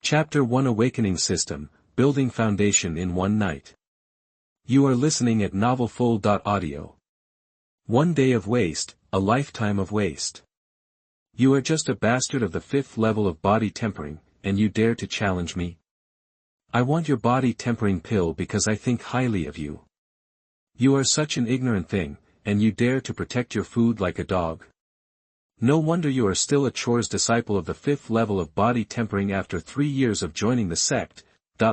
Chapter 1 Awakening System, Building Foundation in One Night. You are listening at novelfull.audio. One day of waste, a lifetime of waste. You are just a bastard of the 5th level of body tempering, and you dare to challenge me? I want your body tempering pill because I think highly of you. You are such an ignorant thing, and you dare to protect your food like a dog. No wonder you are still a chores disciple of the 5th level of body tempering after 3 years of joining the sect.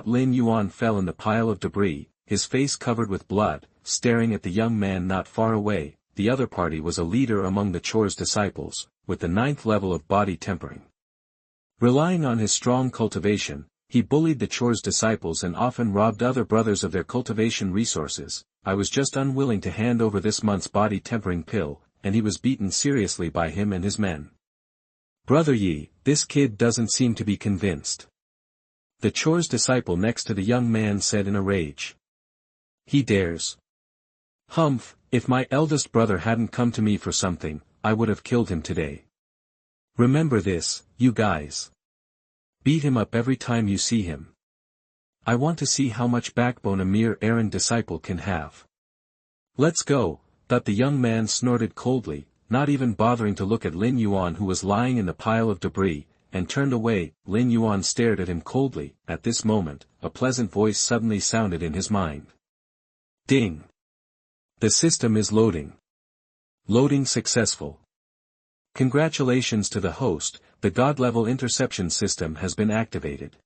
Lin Yuan fell in the pile of debris, his face covered with blood, staring at the young man not far away. The other party was a leader among the chores disciples, with the 9th level of body tempering. Relying on his strong cultivation, he bullied the chores disciples and often robbed other brothers of their cultivation resources. I was just unwilling to hand over this month's body tempering pill, and he was beaten seriously by him and his men. Brother Yi, this kid doesn't seem to be convinced. The chores disciple next to the young man said in a rage. He dares. Humph, if my eldest brother hadn't come to me for something, I would have killed him today. Remember this, you guys. Beat him up every time you see him. I want to see how much backbone a mere errand disciple can have. Let's go. The young man snorted coldly, not even bothering to look at Lin Yuan who was lying in the pile of debris, and turned away. Lin Yuan stared at him coldly. At this moment, a pleasant voice suddenly sounded in his mind. Ding! The system is loading. Loading successful. Congratulations to the host, the God-level interception system has been activated.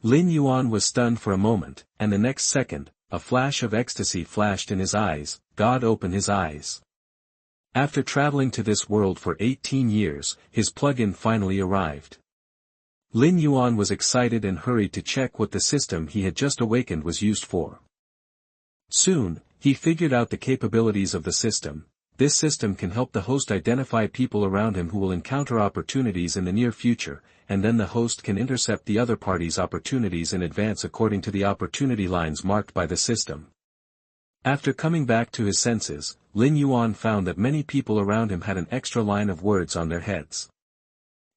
Lin Yuan was stunned for a moment, and the next second, a flash of ecstasy flashed in his eyes. God opened his eyes. After traveling to this world for 18 years, his plug-in finally arrived. Lin Yuan was excited and hurried to check what the system he had just awakened was used for. Soon, he figured out the capabilities of the system. This system can help the host identify people around him who will encounter opportunities in the near future, and then the host can intercept the other party's opportunities in advance according to the opportunity lines marked by the system. After coming back to his senses, Lin Yuan found that many people around him had an extra line of words on their heads.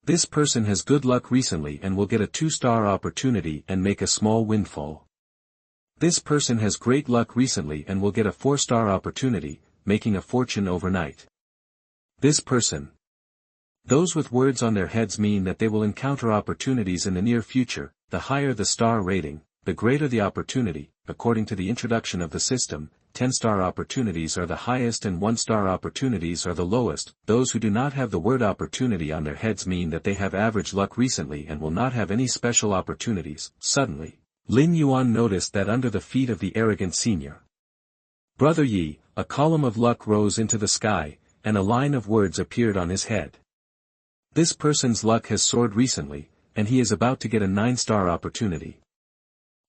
This person has good luck recently and will get a 2-star opportunity and make a small windfall. This person has great luck recently and will get a 4-star opportunity, making a fortune overnight. This person. Those with words on their heads mean that they will encounter opportunities in the near future. The higher the star rating, the greater the opportunity. According to the introduction of the system, 10-star opportunities are the highest and 1-star opportunities are the lowest. Those who do not have the word opportunity on their heads mean that they have average luck recently and will not have any special opportunities. Suddenly, Lin Yuan noticed that under the feet of the arrogant senior Brother Yi, a column of luck rose into the sky, and a line of words appeared on his head. This person's luck has soared recently, and he is about to get a 9-star opportunity.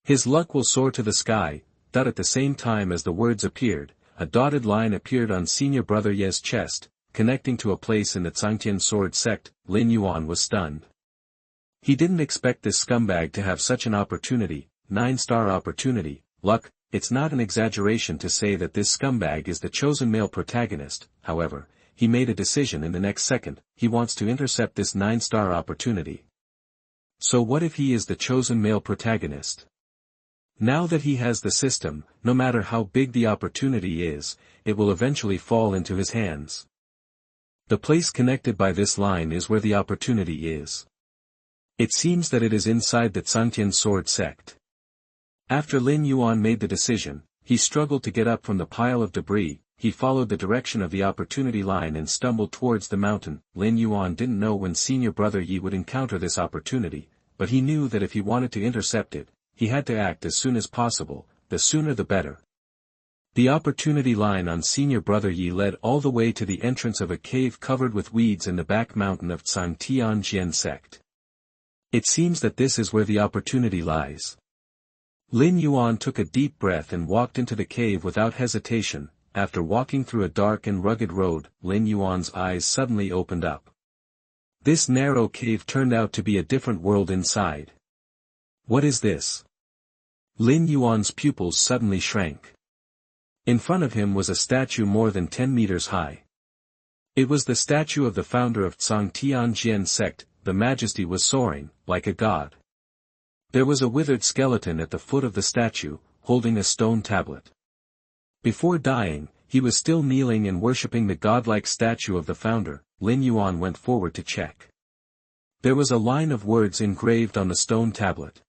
His luck will soar to the sky. At the same time as the words appeared, a dotted line appeared on Senior Brother Ye's chest, connecting to a place in the Zhangtian Sword Sect. Lin Yuan was stunned. He didn't expect this scumbag to have such an opportunity, 9-star opportunity, luck. It's not an exaggeration to say that this scumbag is the chosen male protagonist. However, he made a decision in the next second. He wants to intercept this 9-star opportunity. So what if he is the chosen male protagonist? Now that he has the system, no matter how big the opportunity is, it will eventually fall into his hands. The place connected by this line is where the opportunity is. It seems that it is inside the Zhangtian Sword Sect. After Lin Yuan made the decision, he struggled to get up from the pile of debris. He followed the direction of the opportunity line and stumbled towards the mountain. Lin Yuan didn't know when Senior Brother Yi would encounter this opportunity, but he knew that if he wanted to intercept it, he had to act as soon as possible. The sooner the better. The opportunity line on Senior Brother Yi led all the way to the entrance of a cave covered with weeds in the back mountain of Zhangtian Sect. It seems that this is where the opportunity lies. Lin Yuan took a deep breath and walked into the cave without hesitation. After walking through a dark and rugged road, Lin Yuan's eyes suddenly opened up. This narrow cave turned out to be a different world inside. What is this? Lin Yuan's pupils suddenly shrank. In front of him was a statue more than 10 meters high. It was the statue of the founder of Zhangtian Sect. The majesty was soaring, like a god. There was a withered skeleton at the foot of the statue, holding a stone tablet. Before dying, he was still kneeling and worshipping the godlike statue of the founder. Lin Yuan went forward to check. There was a line of words engraved on the stone tablet.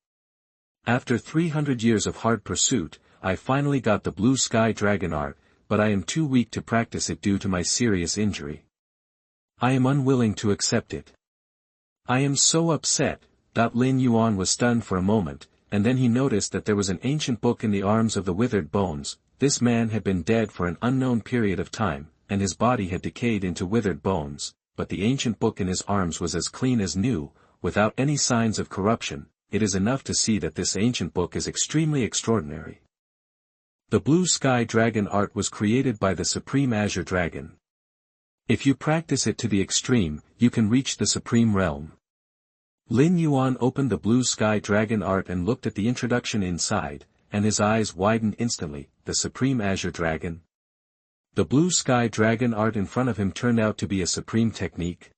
After 300 years of hard pursuit, I finally got the blue sky dragon art, but I am too weak to practice it due to my serious injury. I am unwilling to accept it. I am so upset. Lin Yuan was stunned for a moment, and then he noticed that there was an ancient book in the arms of the withered bones. This man had been dead for an unknown period of time, and his body had decayed into withered bones, but the ancient book in his arms was as clean as new, without any signs of corruption. It is enough to see that this ancient book is extremely extraordinary. The blue sky dragon art was created by the Supreme Azure Dragon. If you practice it to the extreme, you can reach the Supreme Realm. Lin Yuan opened the blue sky dragon art and looked at the introduction inside, and his eyes widened instantly. The Supreme Azure Dragon. The blue sky dragon art in front of him turned out to be a supreme technique.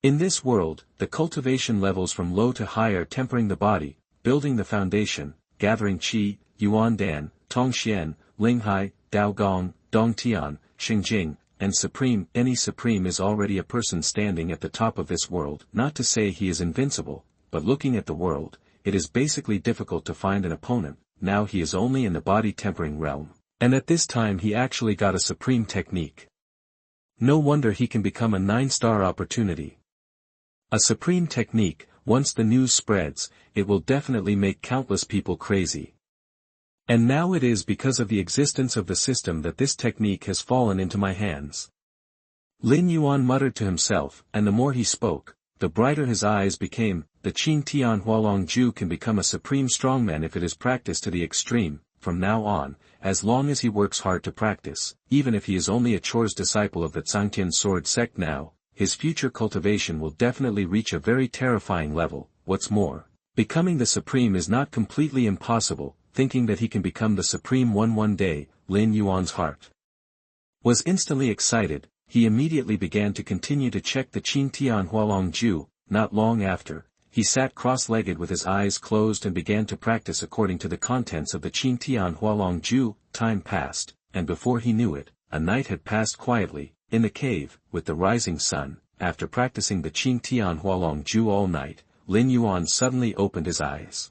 In this world, the cultivation levels from low to high are tempering the body, building the foundation, gathering qi, yuan dan, tong xian, ling hai, dao gong, dong tian, xingjing, and supreme. Any supreme is already a person standing at the top of this world. Not to say he is invincible, but looking at the world, it is basically difficult to find an opponent. Now he is only in the body tempering realm, and at this time he actually got a supreme technique. No wonder he can become a 9-star opportunity. A supreme technique, once the news spreads, it will definitely make countless people crazy. And now it is because of the existence of the system that this technique has fallen into my hands. Lin Yuan muttered to himself, and the more he spoke, the brighter his eyes became. The Qing Tian Hualong Ju can become a supreme strongman if it is practiced to the extreme. From now on, as long as he works hard to practice, even if he is only a Chore's disciple of the Zhangtian sword sect now, his future cultivation will definitely reach a very terrifying level. What's more, becoming the supreme is not completely impossible. Thinking that he can become the supreme one day, Lin Yuan's heart was instantly excited. He immediately began to continue to check the Qing Tian Hualong Ju. Not long after, he sat cross-legged with his eyes closed and began to practice according to the contents of the Qing Tian Hualong Ju. Time passed, and before he knew it, a night had passed quietly, in the cave, with the rising sun. After practicing the Qing Tian Hualong Ju all night, Lin Yuan suddenly opened his eyes.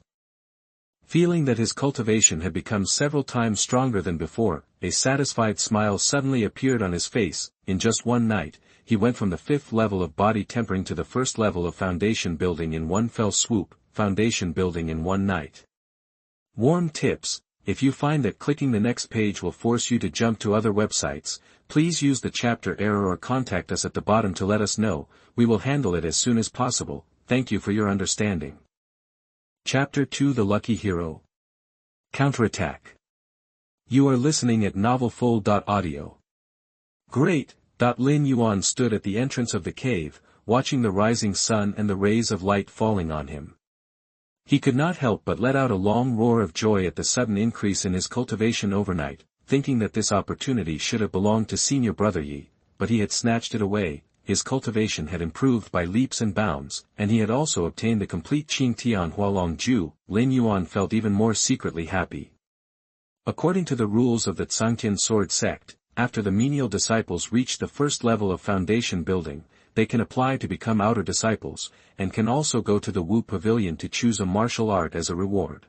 Feeling that his cultivation had become several times stronger than before, a satisfied smile suddenly appeared on his face. In just one night, he went from the 5th level of body tempering to the 1st level of foundation building in one fell swoop. Foundation building in one night. Warm tips: if you find that clicking the next page will force you to jump to other websites, please use the chapter error or contact us at the bottom to let us know. We will handle it as soon as possible. Thank you for your understanding. Chapter 2: The Lucky Hero. Counterattack. You are listening at novelfull.audio. Great. Lin Yuan stood at the entrance of the cave, watching the rising sun and the rays of light falling on him. He could not help but let out a long roar of joy at the sudden increase in his cultivation overnight, thinking that this opportunity should have belonged to senior brother Yi, but he had snatched it away. His cultivation had improved by leaps and bounds, and he had also obtained the complete Qing Tian Hualong Ju. Lin Yuan felt even more secretly happy. According to the rules of the Zhangtian sword sect, after the menial disciples reach the 1st level of foundation building, they can apply to become outer disciples, and can also go to the Wu Pavilion to choose a martial art as a reward.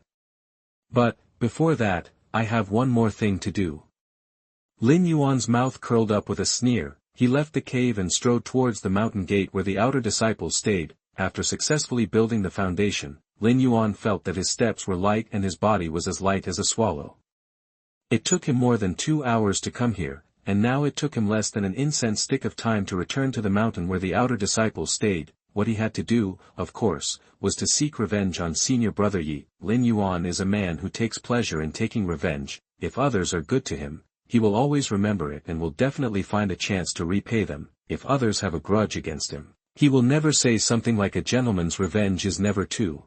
But, before that, I have one more thing to do. Lin Yuan's mouth curled up with a sneer. He left the cave and strode towards the mountain gate where the outer disciples stayed. After successfully building the foundation, Lin Yuan felt that his steps were light and his body was as light as a swallow. It took him more than 2 hours to come here, and now it took him less than an incense stick of time to return to the mountain where the outer disciples stayed. What he had to do, of course, was to seek revenge on senior brother Yi. Lin Yuan is a man who takes pleasure in taking revenge. If others are good to him, he will always remember it and will definitely find a chance to repay them. If others have a grudge against him, he will never say something like a gentleman's revenge is never too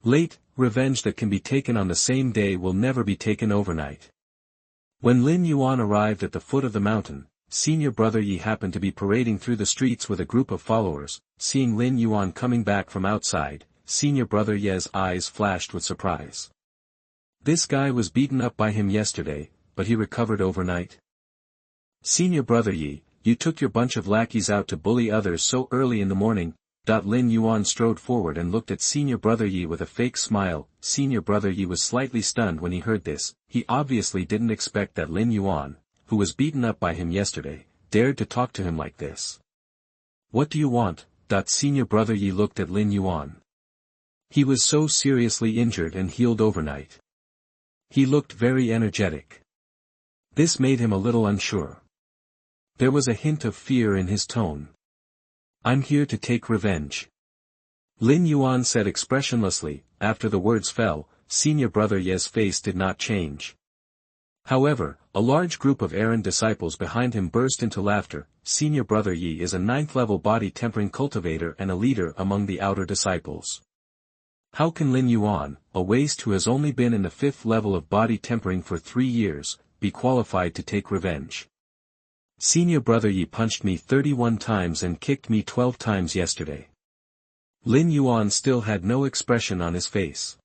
late. Revenge that can be taken on the same day will never be taken overnight. When Lin Yuan arrived at the foot of the mountain, senior brother Yi happened to be parading through the streets with a group of followers. Seeing Lin Yuan coming back from outside, Senior Brother Ye's eyes flashed with surprise. This guy was beaten up by him yesterday, but he recovered overnight. Senior Brother Yi, you took your bunch of lackeys out to bully others so early in the morning. Lin Yuan strode forward and looked at Senior Brother Yi with a fake smile. Senior Brother Yi was slightly stunned when he heard this. He obviously didn't expect that Lin Yuan, who was beaten up by him yesterday, dared to talk to him like this. What do you want? Senior Brother Yi looked at Lin Yuan. He was so seriously injured and healed overnight. He looked very energetic. This made him a little unsure. There was a hint of fear in his tone. I'm here to take revenge. Lin Yuan said expressionlessly. After the words fell, Senior Brother Ye's face did not change. However, a large group of errand disciples behind him burst into laughter. Senior Brother Yi is a 9th-level body tempering cultivator and a leader among the outer disciples. How can Lin Yuan, a waste who has only been in the 5th level of body tempering for 3 years, be qualified to take revenge? Senior Brother Yi punched me 31 times and kicked me 12 times yesterday. Lin Yuan still had no expression on his face.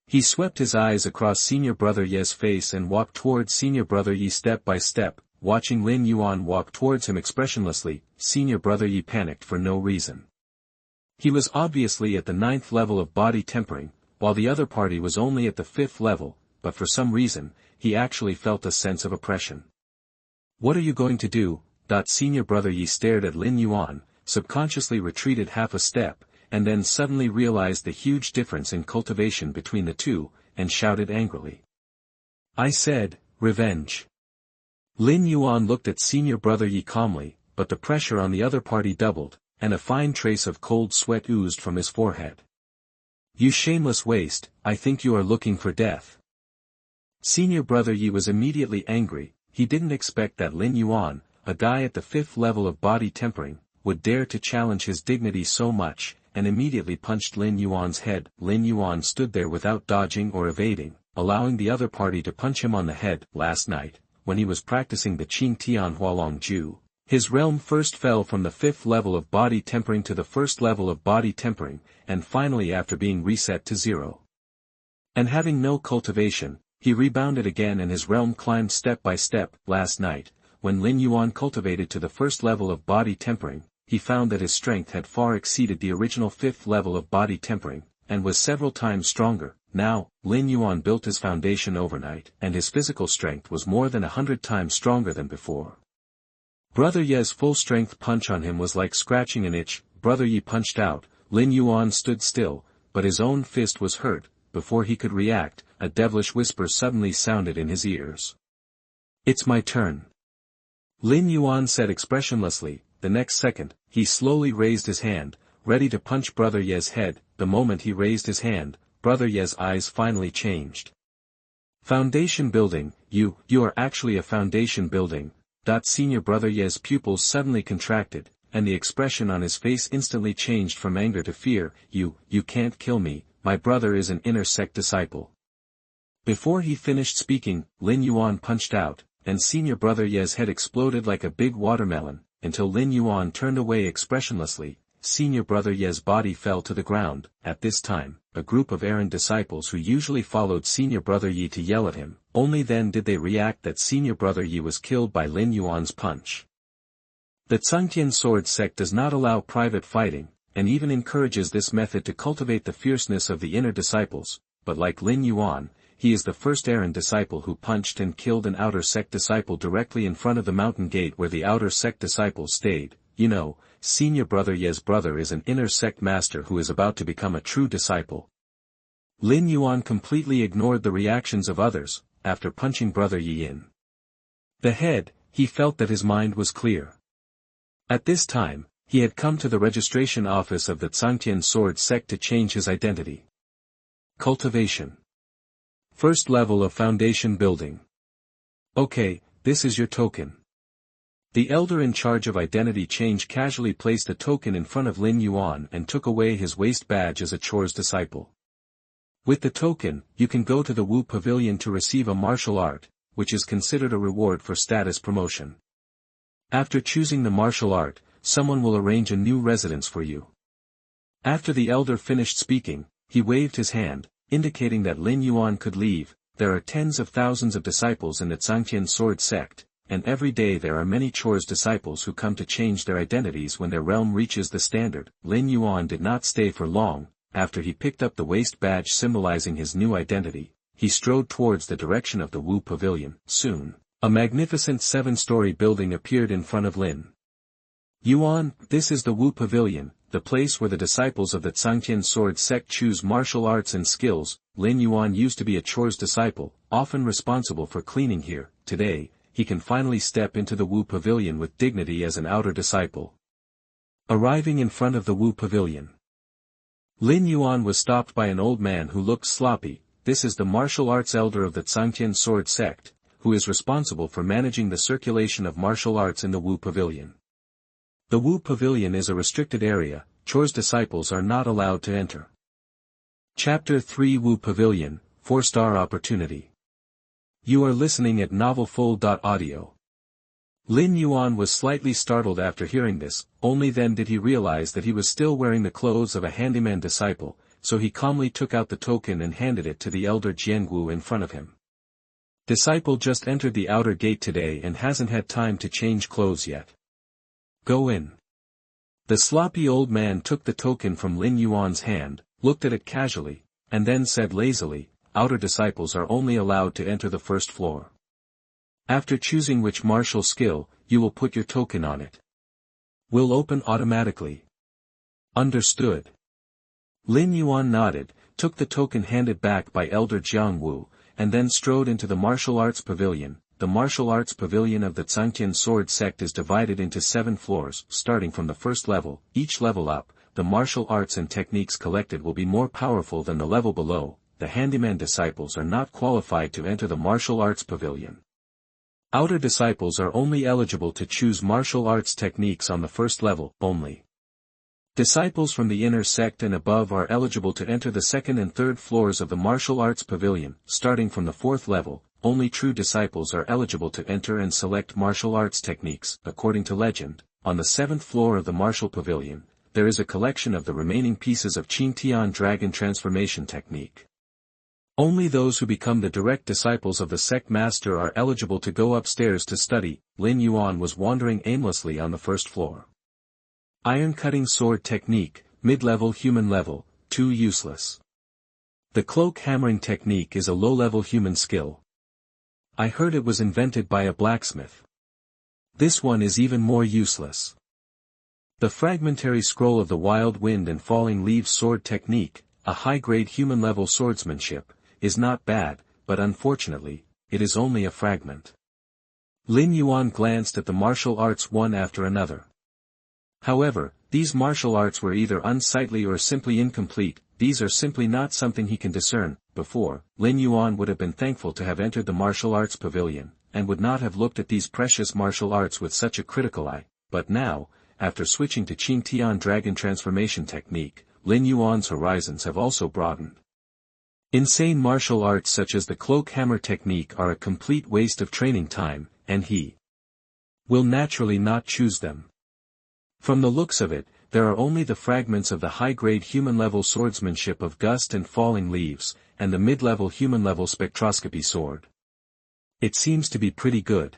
He swept his eyes across Senior Brother Ye's face and walked towards Senior Brother Yi step by step. Watching Lin Yuan walk towards him expressionlessly, Senior Brother Yi panicked for no reason. He was obviously at the 9th level of body tempering, while the other party was only at the 5th level, but for some reason, he actually felt a sense of oppression. What are you going to do? Senior Brother Yi stared at Lin Yuan, subconsciously retreated half a step, and then suddenly realized the huge difference in cultivation between the two, and shouted angrily. I said, revenge. Lin Yuan looked at Senior Brother Yi calmly, but the pressure on the other party doubled, and a fine trace of cold sweat oozed from his forehead. You shameless waste, I think you are looking for death. Senior Brother Yi was immediately angry. He didn't expect that Lin Yuan, a guy at the 5th level of body tempering, would dare to challenge his dignity so much, and immediately punched Lin Yuan's head. Lin Yuan stood there without dodging or evading, allowing the other party to punch him on the head. Last night, when he was practicing the Qing Tian Hualong Ju, his realm first fell from the 5th level of body tempering to the 1st level of body tempering, and finally after being reset to 0. And having no cultivation, he rebounded again and his realm climbed step by step. Last night, when Lin Yuan cultivated to the 1st level of body tempering, he found that his strength had far exceeded the original 5th level of body tempering, and was several times stronger. Now, Lin Yuan built his foundation overnight, and his physical strength was more than 100 times stronger than before. Brother Ye's full-strength punch on him was like scratching an itch. Brother Yi punched out. Lin Yuan stood still, but his own fist was hurt. Before he could react, a devilish whisper suddenly sounded in his ears. It's my turn. Lin Yuan said expressionlessly. The next second, he slowly raised his hand, ready to punch Brother Ye's head. The moment he raised his hand, Brother Ye's eyes finally changed. Foundation building, you are actually a foundation building. Senior Brother Ye's pupils suddenly contracted, and the expression on his face instantly changed from anger to fear. You can't kill me, my brother is an inner sect disciple. Before he finished speaking, Lin Yuan punched out, and Senior Brother Ye's head exploded like a big watermelon, until Lin Yuan turned away expressionlessly. Senior Brother Ye's body fell to the ground. At this time, a group of errand disciples who usually followed Senior Brother Yi to yell at him. Only then did they react that Senior Brother Yi was killed by Lin Yuan's punch. The Zhangtian Sword Sect does not allow private fighting, and even encourages this method to cultivate the fierceness of the inner disciples, but like Lin Yuan, he is the first errand disciple who punched and killed an outer sect disciple directly in front of the mountain gate where the outer sect disciples stayed. Senior Brother Ye's brother is an inner sect master who is about to become a true disciple. Lin Yuan completely ignored the reactions of others. After punching Brother Yi in the head, he felt that his mind was clear. At this time, he had come to the registration office of the Zhangtian Sword Sect to change his identity. Cultivation. 1st level of foundation building. Okay, this is your token. The elder in charge of identity change casually placed a token in front of Lin Yuan and took away his waist badge as a chores disciple. With the token, you can go to the Wu Pavilion to receive a martial art, which is considered a reward for status promotion. After choosing the martial art, someone will arrange a new residence for you. After the elder finished speaking, he waved his hand, indicating that Lin Yuan could leave. There are tens of thousands of disciples in the Zhangtian sword sect, and every day there are many Chor's disciples who come to change their identities when their realm reaches the standard. Lin Yuan did not stay for long. After he picked up the waist badge symbolizing his new identity, he strode towards the direction of the Wu Pavilion. Soon, a magnificent 7-story building appeared in front of Lin Yuan. This is the Wu Pavilion, the place where the disciples of the Zhangtian sword sect choose martial arts and skills. Lin Yuan used to be a Chor's disciple, often responsible for cleaning here. Today, he can finally step into the Wu Pavilion with dignity as an outer disciple. Arriving in front of the Wu Pavilion, Lin Yuan was stopped by an old man who looked sloppy. This is the martial arts elder of the Zhangtian sword sect, who is responsible for managing the circulation of martial arts in the Wu Pavilion. The Wu Pavilion is a restricted area. Chor's disciples are not allowed to enter. Chapter 3 Wu Pavilion, 4-star opportunity. You are listening at NovelFull.audio. Lin Yuan was slightly startled after hearing this. Only then did he realize that he was still wearing the clothes of a handyman disciple, so he calmly took out the token and handed it to the elder Jiangu in front of him. Disciple just entered the outer gate today and hasn't had time to change clothes yet. Go in. The sloppy old man took the token from Lin Yuan's hand, looked at it casually, and then said lazily, outer disciples are only allowed to enter the first floor. After choosing which martial skill, you will put your token on it. Will open automatically. Understood. Lin Yuan nodded, took the token handed back by Elder Jiang Wu, and then strode into the martial arts pavilion. The martial arts pavilion of the Zhangtian sword sect is divided into 7 floors. Starting from the first level, each level up, the martial arts and techniques collected will be more powerful than the level below. The handyman disciples are not qualified to enter the martial arts pavilion. Outer disciples are only eligible to choose martial arts techniques on the first level, only. Disciples from the inner sect and above are eligible to enter the second and third floors of the martial arts pavilion. Starting from the 4th level, only true disciples are eligible to enter and select martial arts techniques. According to legend, on the 7th floor of the martial pavilion, there is a collection of the remaining pieces of Qingtian dragon transformation technique. Only those who become the direct disciples of the sect master are eligible to go upstairs to study. Lin Yuan was wandering aimlessly on the 1st floor. Iron cutting sword technique, mid-level human level, too useless. The cloak hammering technique is a low-level human skill. I heard it was invented by a blacksmith. This one is even more useless. The fragmentary scroll of the wild wind and falling leaves sword technique, a high-grade human-level swordsmanship, is not bad, but unfortunately, it is only a fragment. Lin Yuan glanced at the martial arts one after another. However, these martial arts were either unsightly or simply incomplete. These are simply not something he can discern. Before, Lin Yuan would have been thankful to have entered the martial arts pavilion, and would not have looked at these precious martial arts with such a critical eye, but now, after switching to Qingtian dragon transformation technique, Lin Yuan's horizons have also broadened. Insane martial arts such as the cloak hammer technique are a complete waste of training time, and he will naturally not choose them. From the looks of it, there are only the fragments of the high-grade human-level swordsmanship of Gust and Falling Leaves, and the mid-level human-level spectroscopy sword. It seems to be pretty good.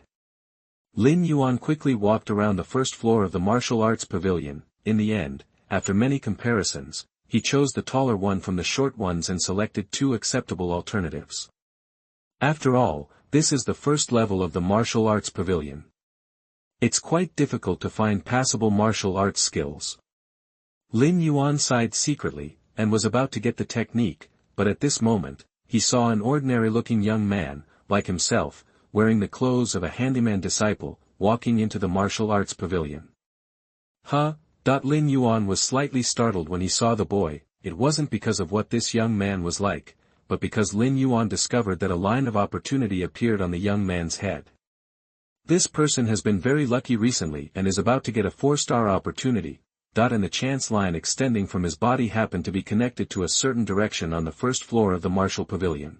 Lin Yuan quickly walked around the 1st floor of the martial arts pavilion. In the end, after many comparisons, he chose the taller one from the short ones and selected 2 acceptable alternatives. After all, this is the 1st level of the martial arts pavilion. It's quite difficult to find passable martial arts skills. Lin Yuan sighed secretly, and was about to get the technique, but at this moment, he saw an ordinary-looking young man, like himself, wearing the clothes of a handyman disciple, walking into the martial arts pavilion. Lin Yuan was slightly startled when he saw the boy. It wasn't because of what this young man was like, but because Lin Yuan discovered that a line of opportunity appeared on the young man's head. This person has been very lucky recently and is about to get a 4-star opportunity. And the chance line extending from his body happened to be connected to a certain direction on the 1st floor of the martial pavilion.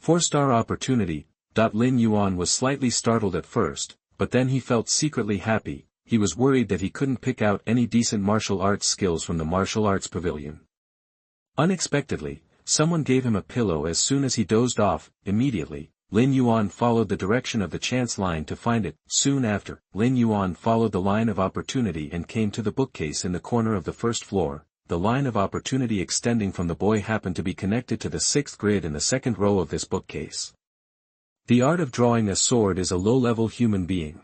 4-star opportunity. Lin Yuan was slightly startled at first, but then he felt secretly happy. he was worried that he couldn't pick out any decent martial arts skills from the martial arts pavilion. Unexpectedly, someone gave him a pillow as soon as he dozed off. Immediately, Lin Yuan followed the direction of the chance line to find it. Soon after, Lin Yuan followed the line of opportunity and came to the bookcase in the corner of the first floor. The line of opportunity extending from the boy happened to be connected to the sixth grid in the second row of this bookcase. The art of drawing a sword is a low-level human being.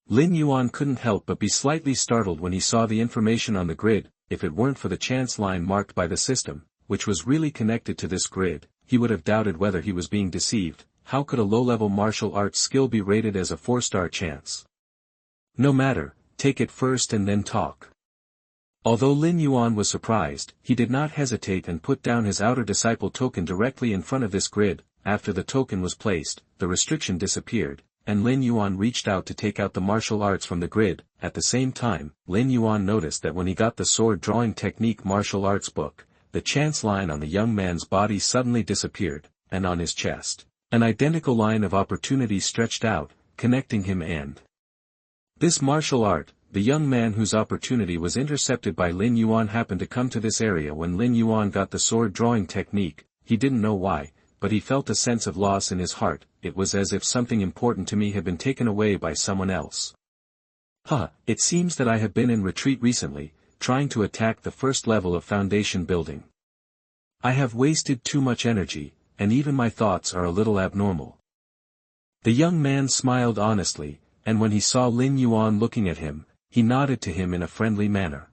Lin Yuan couldn't help but be slightly startled when he saw the information on the grid. If it weren't for the chance line marked by the system, which was really connected to this grid, he would have doubted whether he was being deceived. How could a low-level martial arts skill be rated as a 4-star chance? No matter, take it first and then talk. Although Lin Yuan was surprised, he did not hesitate and put down his outer disciple token directly in front of this grid. After the token was placed, the restriction disappeared, and Lin Yuan reached out to take out the martial arts from the grid. At the same time, Lin Yuan noticed that when he got the sword drawing technique martial arts book, the chance line on the young man's body suddenly disappeared, and on his chest, an identical line of opportunity stretched out, connecting him and this martial art. The young man whose opportunity was intercepted by Lin Yuan happened to come to this area when Lin Yuan got the sword drawing technique. He didn't know why, but he felt a sense of loss in his heart. It was as if something important to me had been taken away by someone else. It seems that I have been in retreat recently, trying to attack the first level of foundation building. I have wasted too much energy, and even my thoughts are a little abnormal. The young man smiled honestly, and when he saw Lin Yuan looking at him, he nodded to him in a friendly manner.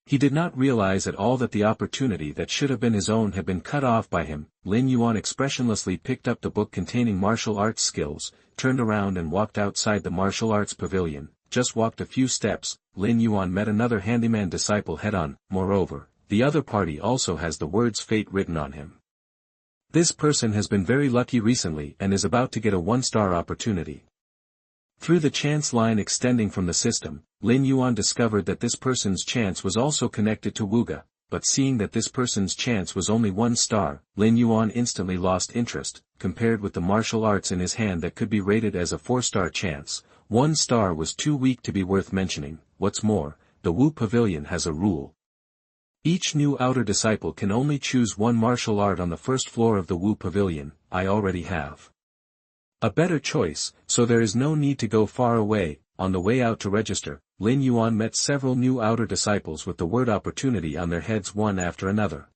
He did not realize at all that the opportunity that should have been his own had been cut off by him. Lin Yuan expressionlessly picked up the book containing martial arts skills, turned around and walked outside the martial arts pavilion. Just walked a few steps, Lin Yuan met another handyman disciple head-on. Moreover, the other party also has the words fate written on him. This person has been very lucky recently and is about to get a 1-star opportunity. Through the chance line extending from the system, Lin Yuan discovered that this person's chance was also connected to Wuga, but seeing that this person's chance was only 1 star, Lin Yuan instantly lost interest. Compared with the martial arts in his hand that could be rated as a 4-star chance, 1 star was too weak to be worth mentioning. What's more, the Wu Pavilion has a rule. Each new outer disciple can only choose 1 martial art on the first floor of the Wu Pavilion. I already have a better choice, so there is no need to go far away. On the way out to register, Lin Yuan met several new outer disciples with the word opportunity on their heads one after another.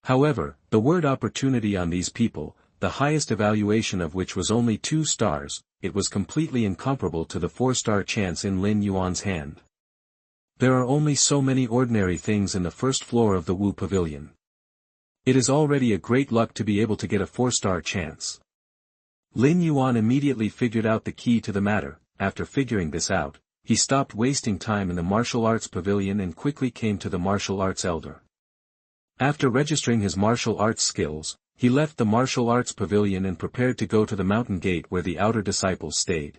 However, the word opportunity on these people, the highest evaluation of which was only 2 stars, it was completely incomparable to the 4-star chance in Lin Yuan's hand. There are only so many ordinary things in the first floor of the Wu Pavilion. It is already a great luck to be able to get a 4-star chance. Lin Yuan immediately figured out the key to the matter. After figuring this out, he stopped wasting time in the martial arts pavilion and quickly came to the martial arts elder. After registering his martial arts skills, he left the martial arts pavilion and prepared to go to the mountain gate where the outer disciples stayed.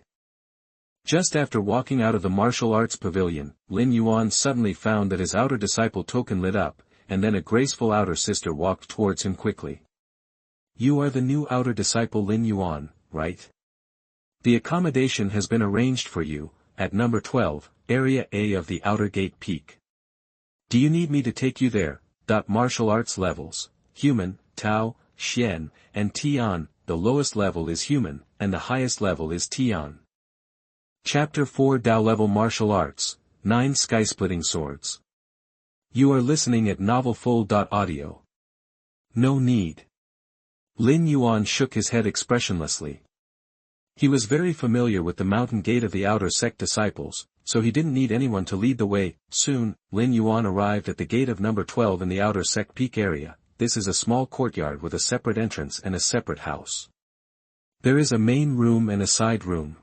Just after walking out of the martial arts pavilion, Lin Yuan suddenly found that his outer disciple token lit up, and then a graceful outer sister walked towards him quickly. You are the new outer disciple Lin Yuan, right? The accommodation has been arranged for you, at number 12, Area A of the Outer Gate Peak. Do you need me to take you there? Martial arts levels, Human, Tao, Xian, and Tian. The lowest level is Human, and the highest level is Tian. Chapter 4 Dao-level Martial Arts, 9 Sky-Splitting Swords. You are listening at NovelFull.audio. No need. Lin Yuan shook his head expressionlessly. He was very familiar with the mountain gate of the outer sect disciples, so he didn't need anyone to lead the way. Soon, Lin Yuan arrived at the gate of number 12 in the outer sect peak area. This is a small courtyard with a separate entrance and a separate house. There is a main room and a side room.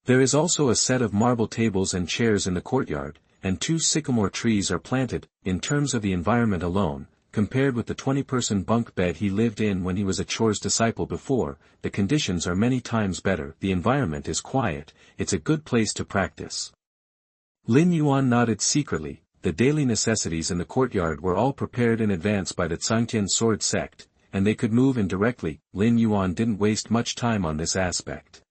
There is also a set of marble tables and chairs in the courtyard, and 2 sycamore trees are planted. In terms of the environment alone, compared with the 20-person bunk bed he lived in when he was a chores disciple before, the conditions are many times better. The environment is quiet, it's a good place to practice. Lin Yuan nodded secretly. The daily necessities in the courtyard were all prepared in advance by the Zhangtian sword sect, and they could move in directly. Lin Yuan didn't waste much time on this aspect.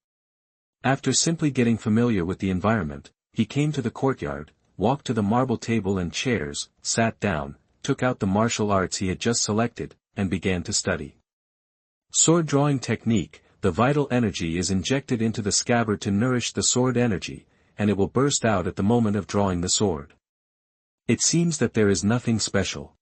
After simply getting familiar with the environment, he came to the courtyard, walked to the marble table and chairs, sat down, took out the martial arts he had just selected, and began to study. Sword drawing technique. The vital energy is injected into the scabbard to nourish the sword energy, and it will burst out at the moment of drawing the sword. It seems that there is nothing special.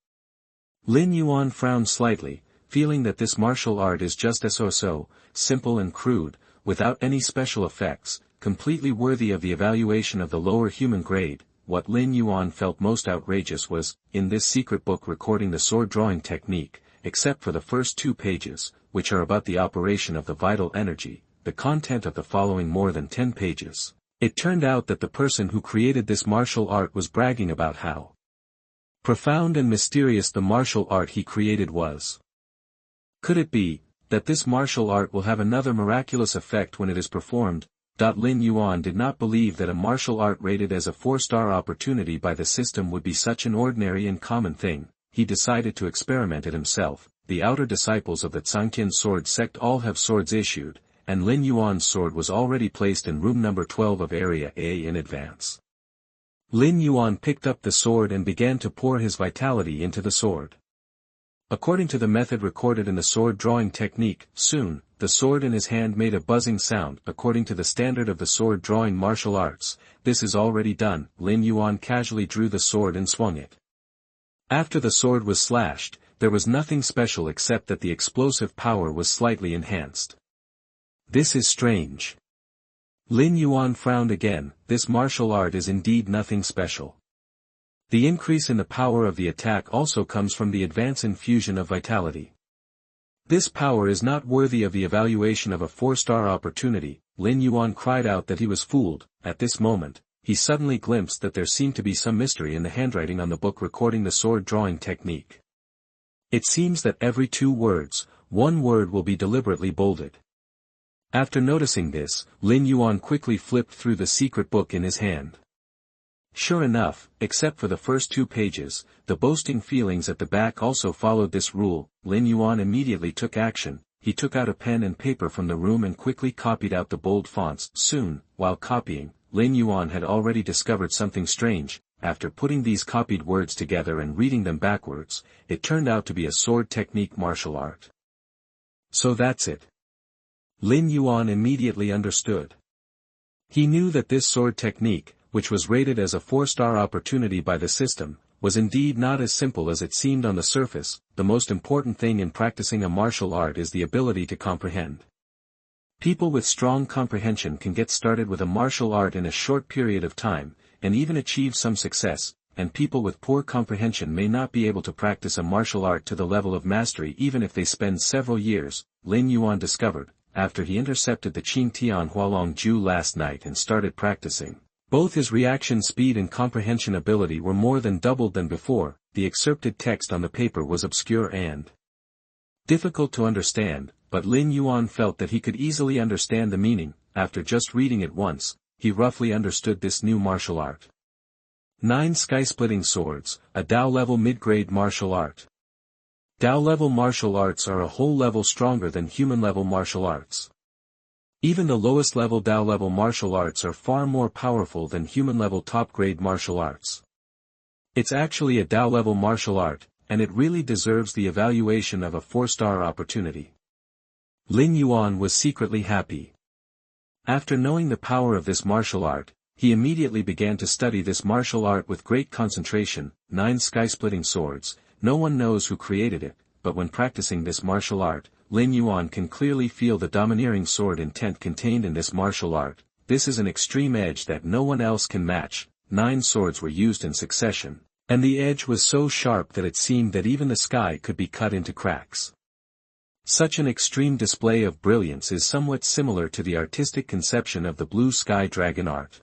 Lin Yuan frowned slightly, feeling that this martial art is just so, simple and crude, without any special effects, completely worthy of the evaluation of the lower human grade. What Lin Yuan felt most outrageous was, in this secret book recording the sword drawing technique, except for the first 2 pages, which are about the operation of the vital energy, the content of the following more than 10 pages. It turned out that the person who created this martial art was bragging about how profound and mysterious the martial art he created was. Could it be that this martial art will have another miraculous effect when it is performed? Lin Yuan did not believe that a martial art rated as a 4-star opportunity by the system would be such an ordinary and common thing. He decided to experiment it himself. The outer disciples of the Zhangqian sword sect all have swords issued, and Lin Yuan's sword was already placed in room number 12 of Area A in advance. Lin Yuan picked up the sword and began to pour his vitality into the sword. According to the method recorded in the sword drawing technique, soon, the sword in his hand made a buzzing sound. According to the standard of the sword drawing martial arts, this is already done. Lin Yuan casually drew the sword and swung it. After the sword was slashed, there was nothing special except that the explosive power was slightly enhanced. This is strange. Lin Yuan frowned again. This martial art is indeed nothing special. The increase in the power of the attack also comes from the advance in fusion of vitality. This power is not worthy of the evaluation of a 4-star opportunity. Lin Yuan cried out that he was fooled. At this moment, he suddenly glimpsed that there seemed to be some mystery in the handwriting on the book recording the sword drawing technique. It seems that every 2 words, 1 word will be deliberately bolded. After noticing this, Lin Yuan quickly flipped through the secret book in his hand. Sure enough, except for the first 2 pages, the boasting feelings at the back also followed this rule. Lin Yuan immediately took action. He took out a pen and paper from the room and quickly copied out the bold fonts. Soon, while copying, Lin Yuan had already discovered something strange. After putting these copied words together and reading them backwards, it turned out to be a sword technique martial art. So that's it. Lin Yuan immediately understood. He knew that this sword technique, which was rated as a 4-star opportunity by the system, was indeed not as simple as it seemed on the surface. The most important thing in practicing a martial art is the ability to comprehend. People with strong comprehension can get started with a martial art in a short period of time, and even achieve some success, and people with poor comprehension may not be able to practice a martial art to the level of mastery even if they spend several years. Lin Yuan discovered, after he intercepted the Qing Tian Hualong Ju last night and started practicing, both his reaction speed and comprehension ability were more than doubled than before. The excerpted text on the paper was obscure and difficult to understand, but Lin Yuan felt that he could easily understand the meaning. After just reading it once, he roughly understood this new martial art. 9 Sky-splitting swords, a Dao-level mid-grade martial art. Dao-level martial arts are a whole level stronger than human-level martial arts. Even the lowest-level Dao-level martial arts are far more powerful than human-level top-grade martial arts. It's actually a Dao-level martial art, and it really deserves the evaluation of a 4-star opportunity. Lin Yuan was secretly happy. After knowing the power of this martial art, he immediately began to study this martial art with great concentration. 9 Sky-splitting swords, no one knows who created it, but when practicing this martial art, Lin Yuan can clearly feel the domineering sword intent contained in this martial art. This is an extreme edge that no one else can match. 9 swords were used in succession, and the edge was so sharp that it seemed that even the sky could be cut into cracks. Such an extreme display of brilliance is somewhat similar to the artistic conception of the blue sky dragon art.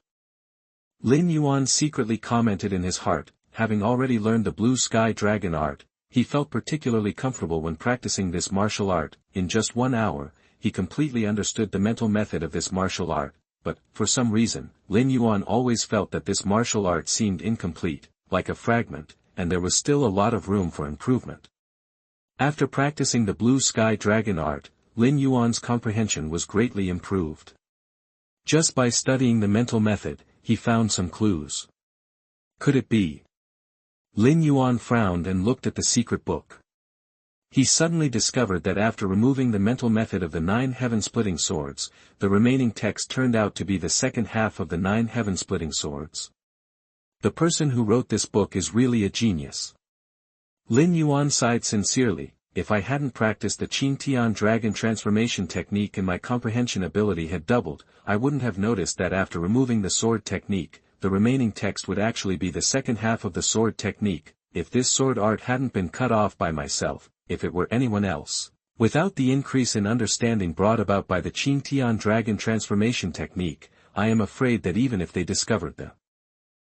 Lin Yuan secretly commented in his heart, having already learned the blue sky dragon art, he felt particularly comfortable when practicing this martial art. In just 1 hour, he completely understood the mental method of this martial art, but, for some reason, Lin Yuan always felt that this martial art seemed incomplete, like a fragment, and there was still a lot of room for improvement. After practicing the blue sky dragon art, Lin Yuan's comprehension was greatly improved. Just by studying the mental method, he found some clues. Could it be? Lin Yuan frowned and looked at the secret book. He suddenly discovered that after removing the mental method of the 9 heaven-splitting swords, the remaining text turned out to be the second half of the 9 heaven-splitting swords. The person who wrote this book is really a genius. Lin Yuan sighed sincerely. If I hadn't practiced the Qing Tian dragon transformation technique and my comprehension ability had doubled, I wouldn't have noticed that after removing the sword technique, the remaining text would actually be the second half of the sword technique, if this sword art hadn't been cut off by myself, if it were anyone else. Without the increase in understanding brought about by the Qing Tian dragon transformation technique, I am afraid that even if they discovered the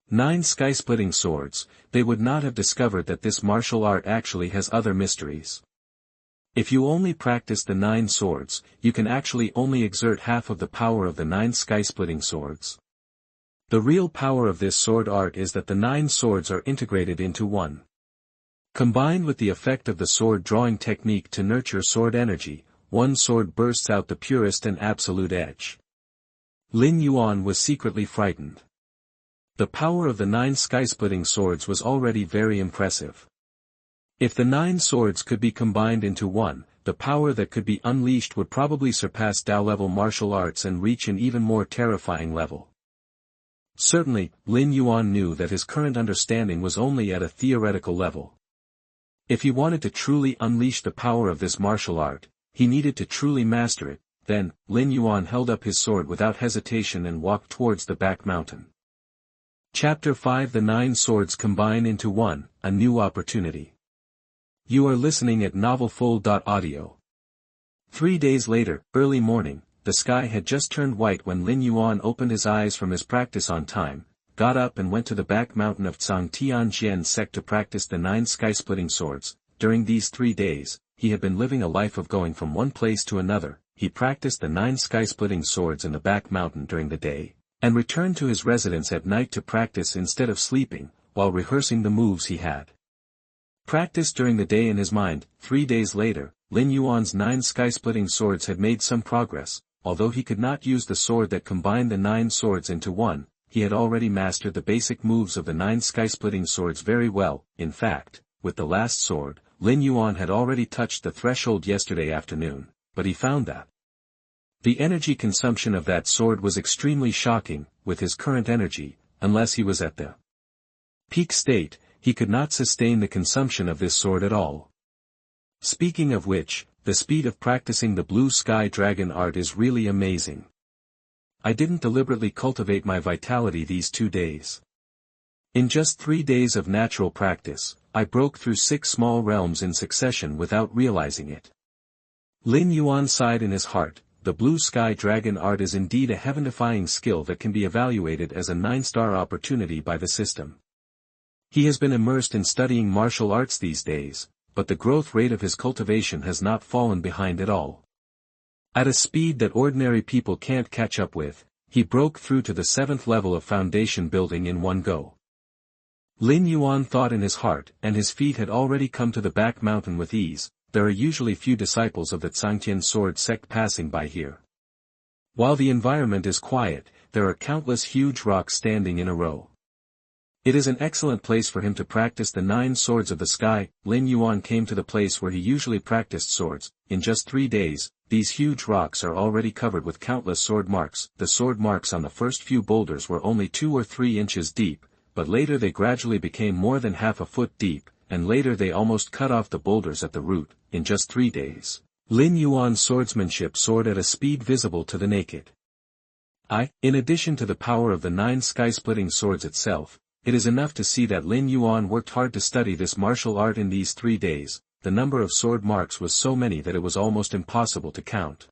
9 sky-splitting swords, they would not have discovered that this martial art actually has other mysteries. If you only practice the 9 swords, you can actually only exert half of the power of the 9 sky-splitting swords. The real power of this sword art is that the 9 swords are integrated into one. Combined with the effect of the sword drawing technique to nurture sword energy, one sword bursts out the purest and absolute edge. Lin Yuan was secretly frightened. The power of the 9 sky-splitting swords was already very impressive. If the 9 swords could be combined into one, the power that could be unleashed would probably surpass Dao-level martial arts and reach an even more terrifying level. Certainly, Lin Yuan knew that his current understanding was only at a theoretical level. If he wanted to truly unleash the power of this martial art, he needed to truly master it. Then, Lin Yuan held up his sword without hesitation and walked towards the back mountain. Chapter 5 The 9 Swords Combine into One, A New Opportunity. You are listening at NovelFull.audio. 3 days later, early morning, the sky had just turned white when Lin Yuan opened his eyes from his practice on time, got up and went to the back mountain of Zhangtianjian Sect to practice the 9 sky-splitting swords. During these 3 days, he had been living a life of going from one place to another. He practiced the 9 sky-splitting swords in the back mountain during the day, and returned to his residence at night to practice instead of sleeping, while rehearsing the moves he had practiced during the day in his mind. 3 days later, Lin Yuan's 9 sky-splitting swords had made some progress. Although he could not use the sword that combined the 9 swords into one, he had already mastered the basic moves of the 9 sky-splitting swords very well. In fact, with the last sword, Lin Yuan had already touched the threshold yesterday afternoon, but he found that the energy consumption of that sword was extremely shocking. With his current energy, unless he was at the peak state, he could not sustain the consumption of this sword at all. Speaking of which, the speed of practicing the blue sky dragon art is really amazing. I didn't deliberately cultivate my vitality these 2 days. In just 3 days of natural practice, I broke through 6 small realms in succession without realizing it. Lin Yuan sighed in his heart. The blue sky dragon art is indeed a heaven-defying skill that can be evaluated as a 9-star opportunity by the system. He has been immersed in studying martial arts these days, but the growth rate of his cultivation has not fallen behind at all. At a speed that ordinary people can't catch up with, he broke through to the 7th level of foundation building in one go. Lin Yuan thought in his heart, and his feet had already come to the back mountain with ease. There are usually few disciples of the Zhangtian sword sect passing by here. While the environment is quiet, there are countless huge rocks standing in a row. It is an excellent place for him to practice the 9 swords of the sky. Lin Yuan came to the place where he usually practiced swords. In just 3 days, these huge rocks are already covered with countless sword marks. The sword marks on the first few boulders were only 2 or 3 inches deep, but later they gradually became more than half a foot deep, and later they almost cut off the boulders at the root. In just 3 days, Lin Yuan's swordsmanship soared at a speed visible to the naked eye. In addition to the power of the 9 sky-splitting swords itself, it is enough to see that Lin Yuan worked hard to study this martial art in these 3 days. The number of sword marks was so many that it was almost impossible to count.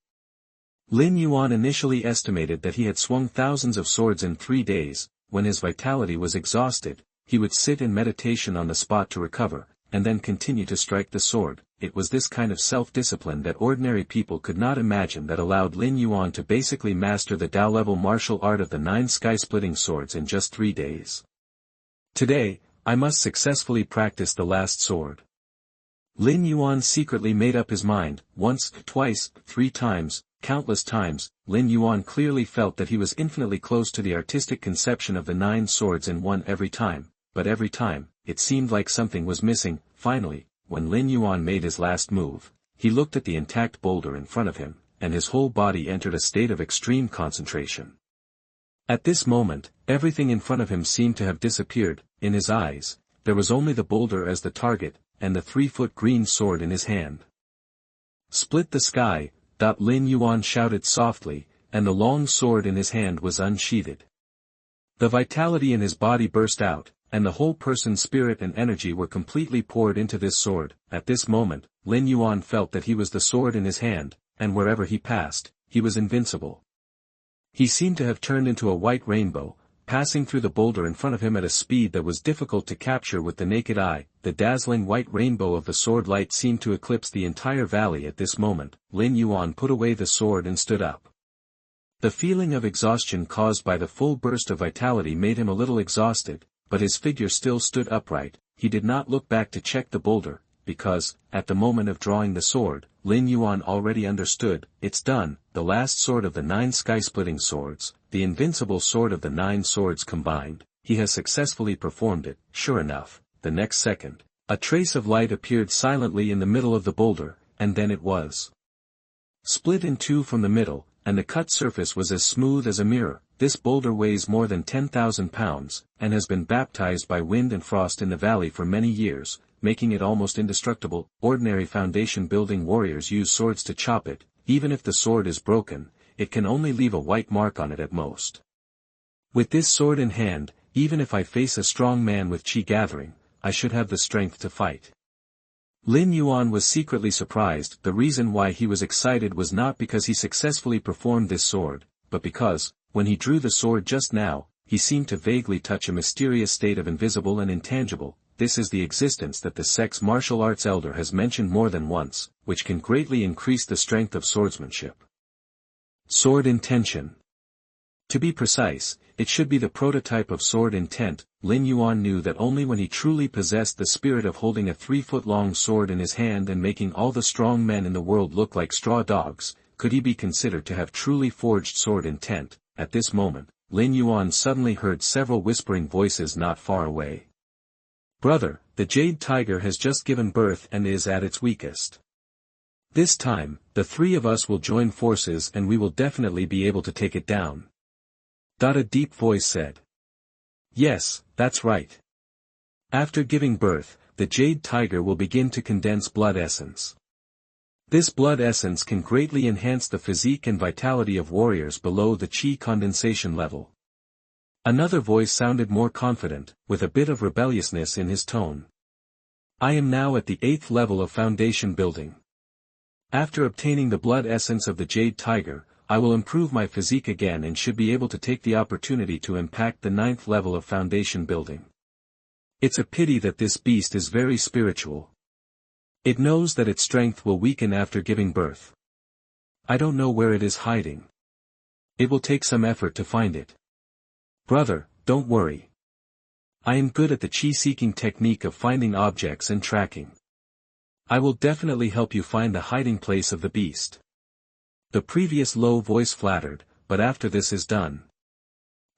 Lin Yuan initially estimated that he had swung thousands of swords in 3 days. When his vitality was exhausted, he would sit in meditation on the spot to recover, and then continue to strike the sword. It was this kind of self-discipline that ordinary people could not imagine that allowed Lin Yuan to basically master the Dao-level martial art of the 9 sky-splitting swords in just 3 days. Today, I must successfully practice the last sword. Lin Yuan secretly made up his mind. Once, twice, 3 times, countless times, Lin Yuan clearly felt that he was infinitely close to the artistic conception of the 9 swords in one every time, but every time, it seemed like something was missing. Finally, when Lin Yuan made his last move, he looked at the intact boulder in front of him, and his whole body entered a state of extreme concentration. At this moment, everything in front of him seemed to have disappeared. In his eyes, there was only the boulder as the target, and the 3-foot green sword in his hand. Split the sky, Lin Yuan shouted softly, and the long sword in his hand was unsheathed. The vitality in his body burst out, and the whole person's spirit and energy were completely poured into this sword. At this moment, Lin Yuan felt that he was the sword in his hand, and wherever he passed, he was invincible. He seemed to have turned into a white rainbow, passing through the boulder in front of him at a speed that was difficult to capture with the naked eye. The dazzling white rainbow of the sword light seemed to eclipse the entire valley at this moment. Lin Yuan put away the sword and stood up. The feeling of exhaustion caused by the full burst of vitality made him a little exhausted, but his figure still stood upright. He did not look back to check the boulder, because, at the moment of drawing the sword, Lin Yuan already understood. It's done, the last sword of the 9 sky-splitting swords, the invincible sword of the 9 swords combined. He has successfully performed it. Sure enough, the next second, a trace of light appeared silently in the middle of the boulder, and then it was split in 2 from the middle, and the cut surface was as smooth as a mirror. This boulder weighs more than 10,000 pounds, and has been baptized by wind and frost in the valley for many years, making it almost indestructible. Ordinary foundation building warriors use swords to chop it. Even if the sword is broken, it can only leave a white mark on it at most. With this sword in hand, even if I face a strong man with chi gathering, I should have the strength to fight. Lin Yuan was secretly surprised. The reason why he was excited was not because he successfully performed this sword, but because, when he drew the sword just now, he seemed to vaguely touch a mysterious state of invisible and intangible. This is the existence that the Sect's martial arts elder has mentioned more than once, which can greatly increase the strength of swordsmanship. Sword intention. To be precise, it should be the prototype of sword intent. Lin Yuan knew that only when he truly possessed the spirit of holding a 3-foot-long sword in his hand and making all the strong men in the world look like straw dogs, could he be considered to have truly forged sword intent. At this moment, Lin Yuan suddenly heard several whispering voices not far away. Brother, the Jade Tiger has just given birth and is at its weakest. This time, the 3 of us will join forces and we will definitely be able to take it down. A deep voice said. Yes, that's right. After giving birth, the Jade Tiger will begin to condense blood essence. This blood essence can greatly enhance the physique and vitality of warriors below the chi condensation level. Another voice sounded more confident, with a bit of rebelliousness in his tone. I am now at the 8th level of foundation building. After obtaining the blood essence of the Jade Tiger, I will improve my physique again and should be able to take the opportunity to impact the 9th level of foundation building. It's a pity that this beast is very spiritual. It knows that its strength will weaken after giving birth. I don't know where it is hiding. It will take some effort to find it. Brother, don't worry. I am good at the chi-seeking technique of finding objects and tracking. I will definitely help you find the hiding place of the beast. The previous low voice flattered, but after this is done.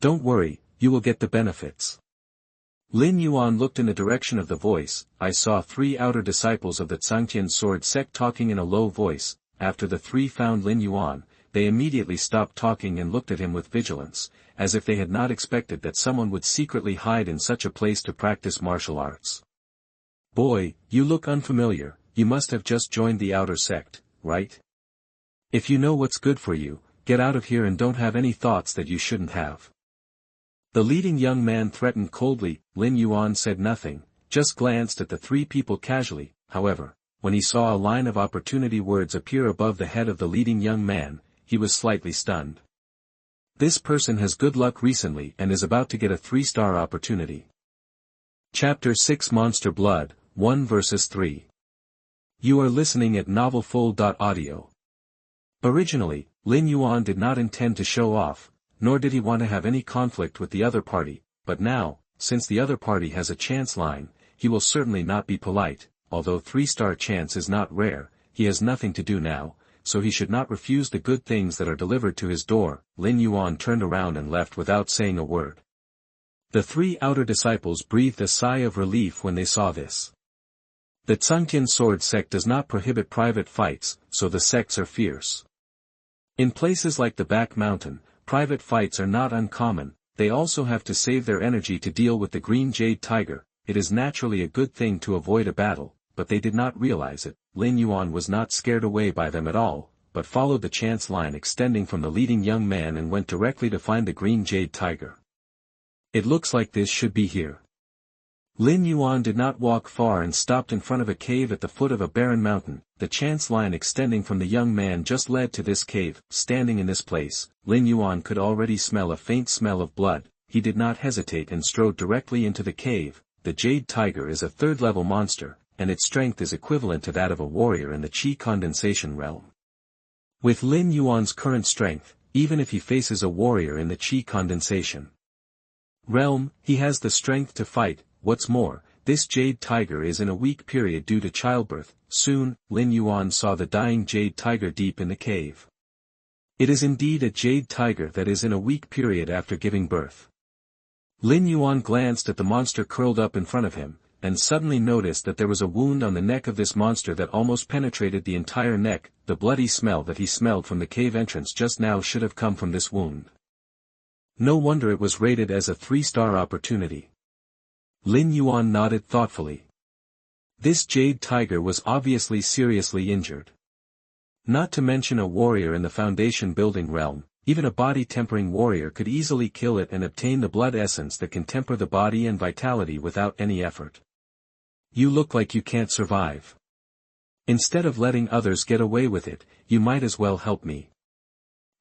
Don't worry, you will get the benefits. Lin Yuan looked in the direction of the voice. I saw 3 outer disciples of the Zhangtian sword sect talking in a low voice. After the 3 found Lin Yuan, they immediately stopped talking and looked at him with vigilance, as if they had not expected that someone would secretly hide in such a place to practice martial arts. Boy, you look unfamiliar. You must have just joined the outer sect, right? If you know what's good for you, get out of here and don't have any thoughts that you shouldn't have. The leading young man threatened coldly. Lin Yuan said nothing, just glanced at the 3 people casually. However, when he saw a line of opportunity words appear above the head of the leading young man, he was slightly stunned. This person has good luck recently and is about to get a 3-star opportunity. Chapter 6 Monster Blood, 1 vs 3. You are listening at NovelFull.audio. Originally, Lin Yuan did not intend to show off, nor did he want to have any conflict with the other party, but now, since the other party has a chance line, he will certainly not be polite. Although 3-star chance is not rare, he has nothing to do now, so he should not refuse the good things that are delivered to his door. Lin Yuan turned around and left without saying a word. The 3 outer disciples breathed a sigh of relief when they saw this. The Cangtian sword sect does not prohibit private fights, so the sects are fierce. In places like the Back Mountain, private fights are not uncommon. They also have to save their energy to deal with the green jade tiger. It is naturally a good thing to avoid a battle, but they did not realize it. Lin Yuan was not scared away by them at all, but followed the chance line extending from the leading young man and went directly to find the green jade tiger. It looks like this should be here. Lin Yuan did not walk far and stopped in front of a cave at the foot of a barren mountain. The chance line extending from the young man just led to this cave. Standing in this place, Lin Yuan could already smell a faint smell of blood. He did not hesitate and strode directly into the cave. The jade tiger is a 3rd-level monster, and its strength is equivalent to that of a warrior in the Qi condensation realm. With Lin Yuan's current strength, even if he faces a warrior in the Qi condensation realm, he has the strength to fight. What's more, this jade tiger is in a weak period due to childbirth. Soon, Lin Yuan saw the dying jade tiger deep in the cave. It is indeed a jade tiger that is in a weak period after giving birth. Lin Yuan glanced at the monster curled up in front of him, and suddenly noticed that there was a wound on the neck of this monster that almost penetrated the entire neck. The bloody smell that he smelled from the cave entrance just now should have come from this wound. No wonder it was rated as a 3-star opportunity. Lin Yuan nodded thoughtfully. This jade tiger was obviously seriously injured. Not to mention a warrior in the foundation building realm, even a body-tempering warrior could easily kill it and obtain the blood essence that can temper the body and vitality without any effort. You look like you can't survive. Instead of letting others get away with it, you might as well help me.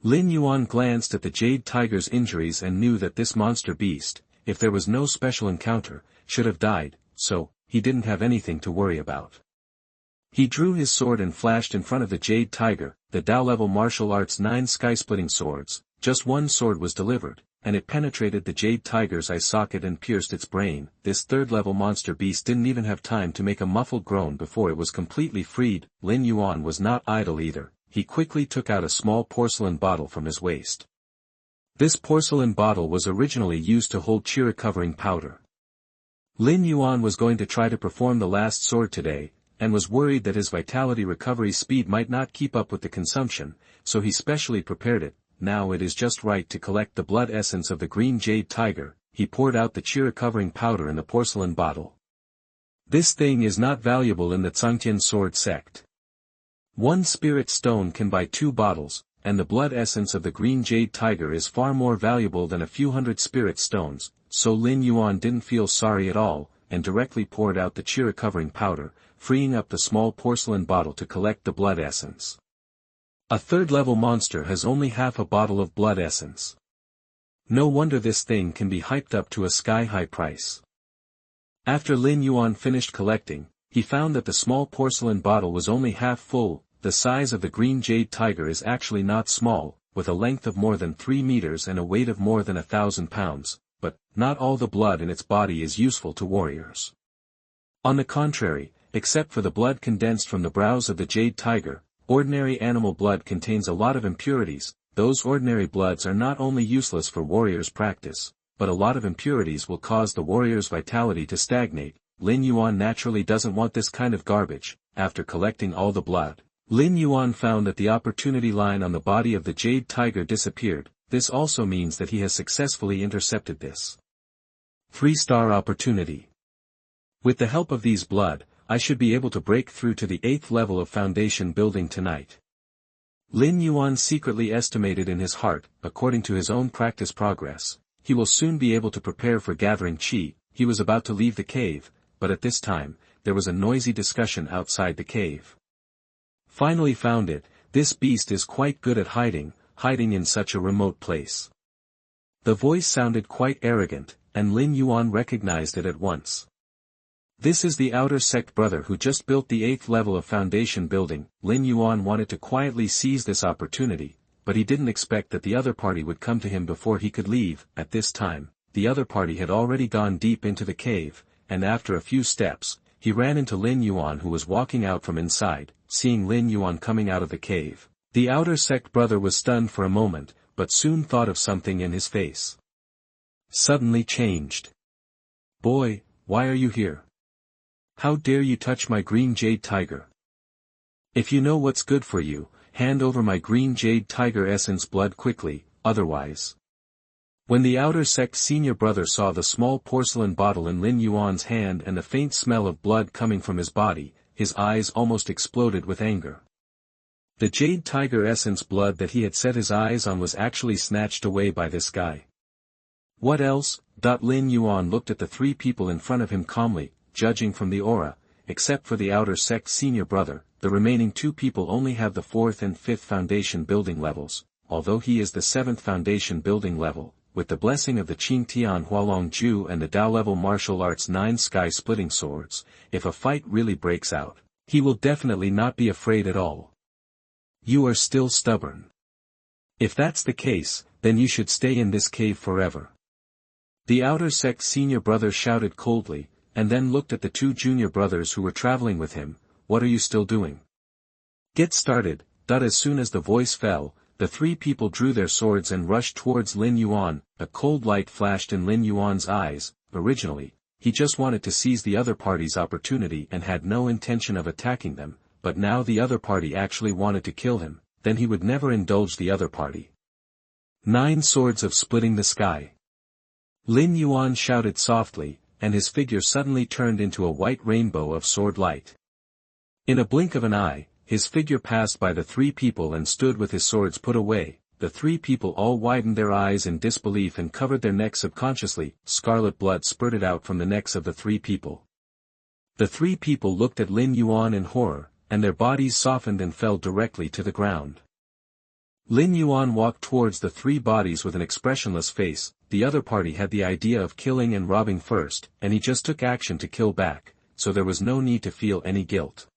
Lin Yuan glanced at the jade tiger's injuries and knew that this monster beast, if there was no special encounter, should have died, so he didn't have anything to worry about. He drew his sword and flashed in front of the jade tiger, the Dao-level martial arts 9 sky-splitting swords. Just one sword was delivered, and it penetrated the jade tiger's eye socket and pierced its brain. This 3rd-level monster beast didn't even have time to make a muffled groan before it was completely freed. Lin Yuan was not idle either. He quickly took out a small porcelain bottle from his waist. This porcelain bottle was originally used to hold qi recovering powder. Lin Yuan was going to try to perform the last sword today, and was worried that his vitality recovery speed might not keep up with the consumption, so he specially prepared it. Now it is just right to collect the blood essence of the green jade tiger. He poured out the qi recovering powder in the porcelain bottle. This thing is not valuable in the Cangtian sword sect. 1 spirit stone can buy 2 bottles, and the blood essence of the green jade tiger is far more valuable than a few hundred spirit stones, so Lin Yuan didn't feel sorry at all, and directly poured out the qi recovering powder, freeing up the small porcelain bottle to collect the blood essence. A 3rd-level monster has only half a bottle of blood essence. No wonder this thing can be hyped up to a sky-high price. After Lin Yuan finished collecting, he found that the small porcelain bottle was only half full. The size of the green jade tiger is actually not small, with a length of more than 3 meters and a weight of more than 1,000 pounds, but not all the blood in its body is useful to warriors. On the contrary, except for the blood condensed from the brows of the jade tiger, ordinary animal blood contains a lot of impurities. Those ordinary bloods are not only useless for warriors' practice, but a lot of impurities will cause the warrior's vitality to stagnate. Lin Yuan naturally doesn't want this kind of garbage. After collecting all the blood, Lin Yuan found that the opportunity line on the body of the jade tiger disappeared. This also means that he has successfully intercepted this 3-star opportunity. With the help of these blood, I should be able to break through to the 8th level of foundation building tonight. Lin Yuan secretly estimated in his heart. According to his own practice progress, he will soon be able to prepare for gathering qi. He was about to leave the cave, but at this time, there was a noisy discussion outside the cave. Finally found it. This beast is quite good at hiding in such a remote place. The voice sounded quite arrogant, and Lin Yuan recognized it at once. This is the outer sect brother who just built the 8th level of foundation building. Lin Yuan wanted to quietly seize this opportunity, but he didn't expect that the other party would come to him before he could leave. At this time, the other party had already gone deep into the cave, and after a few steps, he ran into Lin Yuan who was walking out from inside. Seeing Lin Yuan coming out of the cave, The outer sect brother was stunned for a moment, but soon thought of something in his face. Suddenly changed. Boy, why are you here? How dare you touch my green jade tiger? If you know what's good for you, hand over my green jade tiger essence blood quickly, otherwise. When the outer sect senior brother saw the small porcelain bottle in Lin Yuan's hand and the faint smell of blood coming from his body, his eyes almost exploded with anger. The jade tiger essence blood that he had set his eyes on was actually snatched away by this guy. What else? Lin Yuan looked at the three people in front of him calmly, judging from the aura, except for the outer sect senior brother, the remaining two people only have the 4th and 5th foundation building levels, although he is the 7th foundation building level. With the blessing of the Qing Tian Hualong Ju and the Dao-level martial arts 9 sky-splitting swords, if a fight really breaks out, he will definitely not be afraid at all. You are still stubborn. If that's the case, then you should stay in this cave forever. The outer sect senior brother shouted coldly, and then looked at the two junior brothers who were traveling with him. What are you still doing? Get started. As soon as the voice fell, the three people drew their swords and rushed towards Lin Yuan. A cold light flashed in Lin Yuan's eyes. Originally, he just wanted to seize the other party's opportunity and had no intention of attacking them, but now the other party actually wanted to kill him, then he would never indulge the other party. 9 swords of splitting the sky. Lin Yuan shouted softly, and his figure suddenly turned into a white rainbow of sword light. In a blink of an eye, his figure passed by the three people and stood with his swords put away. The three people all widened their eyes in disbelief and covered their necks subconsciously. Scarlet blood spurted out from the necks of the three people. The three people looked at Lin Yuan in horror, and their bodies softened and fell directly to the ground. Lin Yuan walked towards the three bodies with an expressionless face. The other party had the idea of killing and robbing first, and he just took action to kill back, so there was no need to feel any guilt.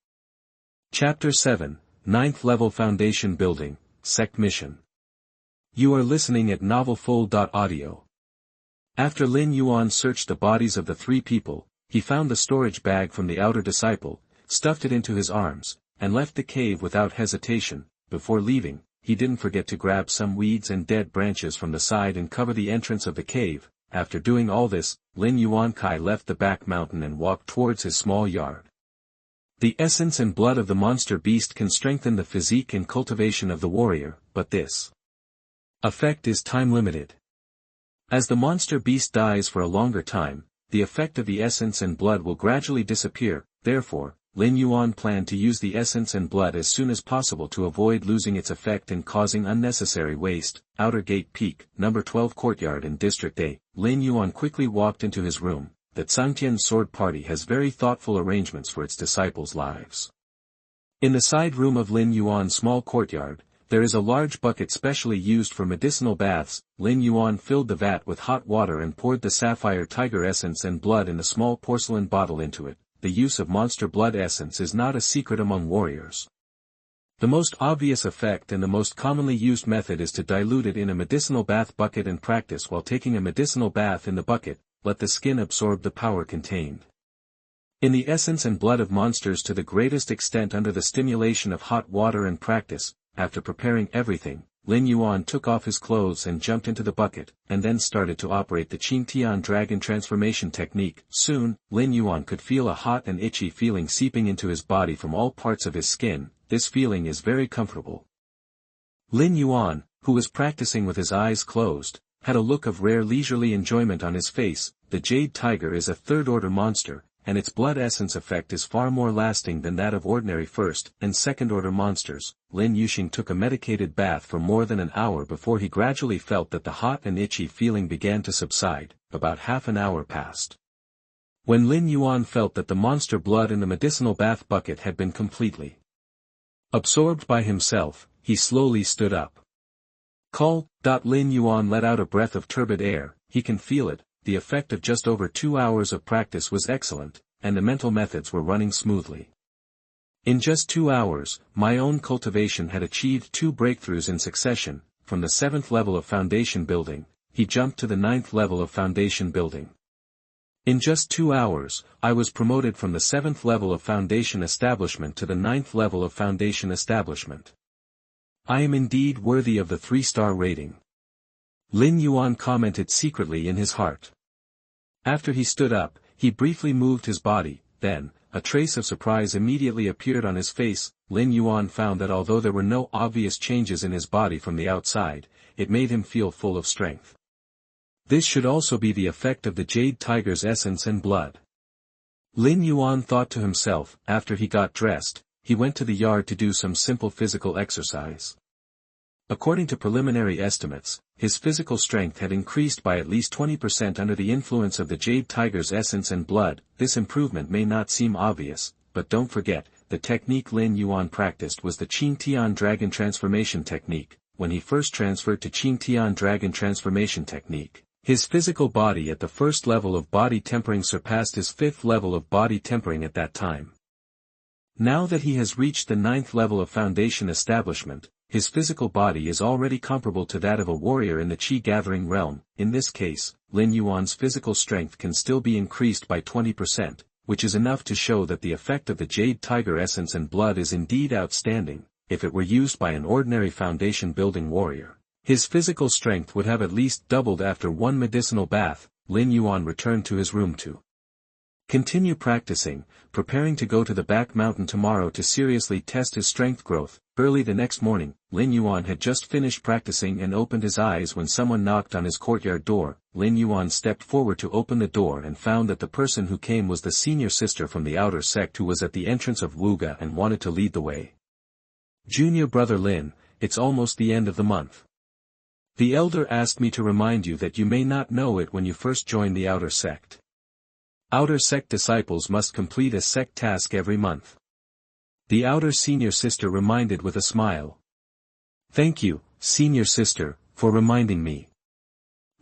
Chapter 7, 9th Level Foundation Building, Sect Mission. You are listening at NovelFull.audio. After Lin Yuan searched the bodies of the three people, he found the storage bag from the outer disciple, stuffed it into his arms, and left the cave without hesitation. Before leaving, he didn't forget to grab some weeds and dead branches from the side and cover the entrance of the cave. After doing all this, Lin Yuan Kai left the back mountain and walked towards his small yard. The essence and blood of the monster beast can strengthen the physique and cultivation of the warrior, but this effect is time-limited. As the monster beast dies for a longer time, the effect of the essence and blood will gradually disappear. Therefore, Lin Yuan planned to use the essence and blood as soon as possible to avoid losing its effect and causing unnecessary waste. Outer Gate Peak, number 12 Courtyard in District A. Lin Yuan quickly walked into his room. The Zhangtian Sword Party has very thoughtful arrangements for its disciples' lives. In the side room of Lin Yuan's small courtyard, there is a large bucket specially used for medicinal baths. Lin Yuan filled the vat with hot water and poured the sapphire tiger essence and blood in a small porcelain bottle into it. The use of monster blood essence is not a secret among warriors. The most obvious effect and the most commonly used method is to dilute it in a medicinal bath bucket and practice while taking a medicinal bath in the bucket. Let the skin absorb the power contained in the essence and blood of monsters to the greatest extent under the stimulation of hot water and practice. After preparing everything, Lin Yuan took off his clothes and jumped into the bucket, and then started to operate the Qingtian dragon transformation technique. Soon, Lin Yuan could feel a hot and itchy feeling seeping into his body from all parts of his skin. This feeling is very comfortable. Lin Yuan, who was practicing with his eyes closed, had a look of rare leisurely enjoyment on his face. The jade tiger is a third-order monster, and its blood essence effect is far more lasting than that of ordinary first- and second-order monsters. Lin Yuxing took a medicated bath for more than an hour before he gradually felt that the hot and itchy feeling began to subside. About half an hour passed. When Lin Yuan felt that the monster blood in the medicinal bath bucket had been completely absorbed by himself, he slowly stood up. Call. Lin Yuan let out a breath of turbid air. He can feel it. The effect of just over 2 hours of practice was excellent, and the mental methods were running smoothly. In just 2 hours, my own cultivation had achieved 2 breakthroughs in succession. From the 7th level of foundation building, he jumped to the 9th level of foundation building. In just 2 hours, I was promoted from the 7th level of foundation establishment to the 9th level of foundation establishment. I am indeed worthy of the 3-star rating. Lin Yuan commented secretly in his heart. After he stood up, he briefly moved his body, then, a trace of surprise immediately appeared on his face. Lin Yuan found that although there were no obvious changes in his body from the outside, it made him feel full of strength. This should also be the effect of the Jade Tiger's essence and blood. Lin Yuan thought to himself. After he got dressed, he went to the yard to do some simple physical exercise. According to preliminary estimates, his physical strength had increased by at least 20% under the influence of the Jade Tiger's essence and blood. This improvement may not seem obvious, but don't forget, the technique Lin Yuan practiced was the Qingtian Dragon Transformation Technique. When he first transferred to Qingtian Dragon Transformation Technique, his physical body at the first level of body tempering surpassed his 5th level of body tempering at that time. Now that he has reached the 9th level of foundation establishment, his physical body is already comparable to that of a warrior in the Qi-gathering realm. In this case, Lin Yuan's physical strength can still be increased by 20%, which is enough to show that the effect of the Jade Tiger essence and blood is indeed outstanding. If it were used by an ordinary foundation-building warrior, his physical strength would have at least doubled after one medicinal bath. Lin Yuan returned to his room to continue practicing, preparing to go to the back mountain tomorrow to seriously test his strength growth. Early the next morning, Lin Yuan had just finished practicing and opened his eyes when someone knocked on his courtyard door. Lin Yuan stepped forward to open the door and found that the person who came was the senior sister from the outer sect who was at the entrance of Wuga and wanted to lead the way. Junior brother Lin, it's almost the end of the month. The elder asked me to remind you that you may not know it when you first join the outer sect. Outer sect disciples must complete a sect task every month. The outer senior sister reminded with a smile. Thank you, senior sister, for reminding me.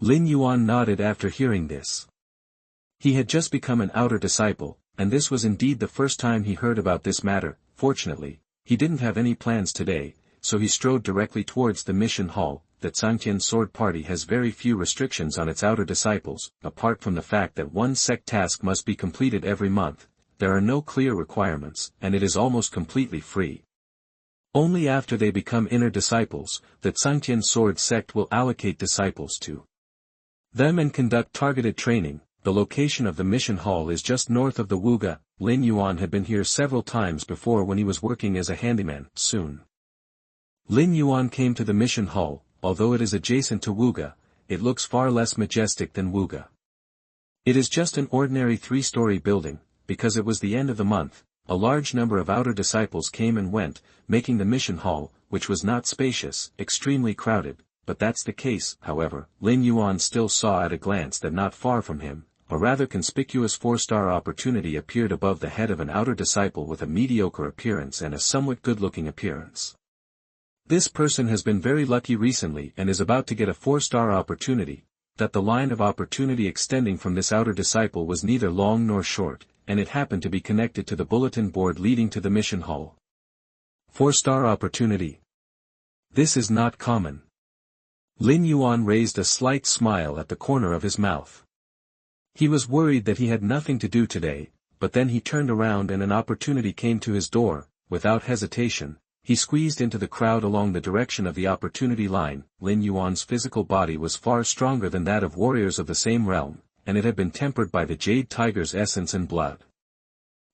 Lin Yuan nodded after hearing this. He had just become an outer disciple, and this was indeed the first time he heard about this matter. Fortunately, he didn't have any plans today, so he strode directly towards the mission hall. That Sangtian Sword Party has very few restrictions on its outer disciples. Apart from the fact that one sect task must be completed every month, there are no clear requirements, and it is almost completely free. Only after they become inner disciples, that Sangtian Sword Sect will allocate disciples to them and conduct targeted training. The location of the mission hall is just north of the Wuga. Lin Yuan had been here several times before when he was working as a handyman. Soon, Lin Yuan came to the mission hall. Although it is adjacent to Wuga, it looks far less majestic than Wuga. It is just an ordinary 3-story building. Because it was the end of the month, a large number of outer disciples came and went, making the mission hall, which was not spacious, extremely crowded. But that's the case. However, Lin Yuan still saw at a glance that not far from him, a rather conspicuous 4-star opportunity appeared above the head of an outer disciple with a mediocre appearance and a somewhat good-looking appearance. This person has been very lucky recently and is about to get a 4-star opportunity. That the line of opportunity extending from this outer disciple was neither long nor short, and it happened to be connected to the bulletin board leading to the mission hall. 4-star opportunity. This is not common. Lin Yuan raised a slight smile at the corner of his mouth. He was worried that he had nothing to do today, but then he turned around and an opportunity came to his door. Without hesitation, he squeezed into the crowd along the direction of the opportunity line. Lin Yuan's physical body was far stronger than that of warriors of the same realm, and it had been tempered by the Jade Tiger's essence and blood.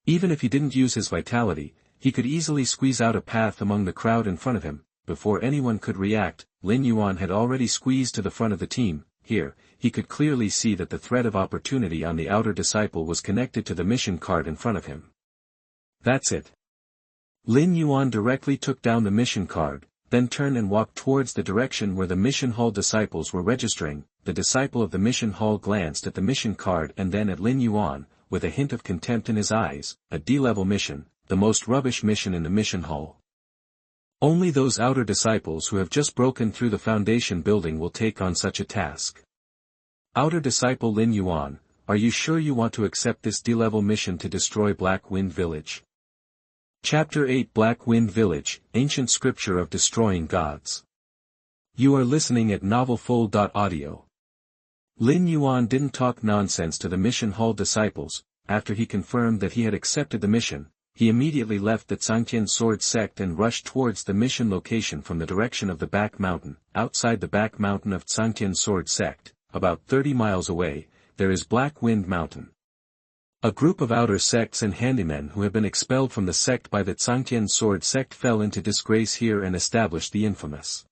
Even if he didn't use his vitality, he could easily squeeze out a path among the crowd in front of him. Before anyone could react, Lin Yuan had already squeezed to the front of the team. Here, he could clearly see that the thread of opportunity on the outer disciple was connected to the mission card in front of him. That's it. Lin Yuan directly took down the mission card, then turned and walked towards the direction where the mission hall disciples were registering. The disciple of the mission hall glanced at the mission card and then at Lin Yuan, with a hint of contempt in his eyes. A D-level mission, the most rubbish mission in the mission hall. Only those outer disciples who have just broken through the foundation building will take on such a task. Outer disciple Lin Yuan, are you sure you want to accept this D-level mission to destroy Black Wind Village? Chapter 8 Black Wind Village, Ancient Scripture of Destroying Gods. You are listening at NovelFull.audio. Lin Yuan didn't talk nonsense to the mission hall disciples. After he confirmed that he had accepted the mission, he immediately left the Zhangtian Sword Sect and rushed towards the mission location from the direction of the back mountain. Outside the back mountain of Zhangtian Sword Sect, about 30 miles away, there is Black Wind Mountain. A group of outer sects and handymen who have been expelled from the sect by the Zhangtian Sword Sect fell into disgrace here and established the infamous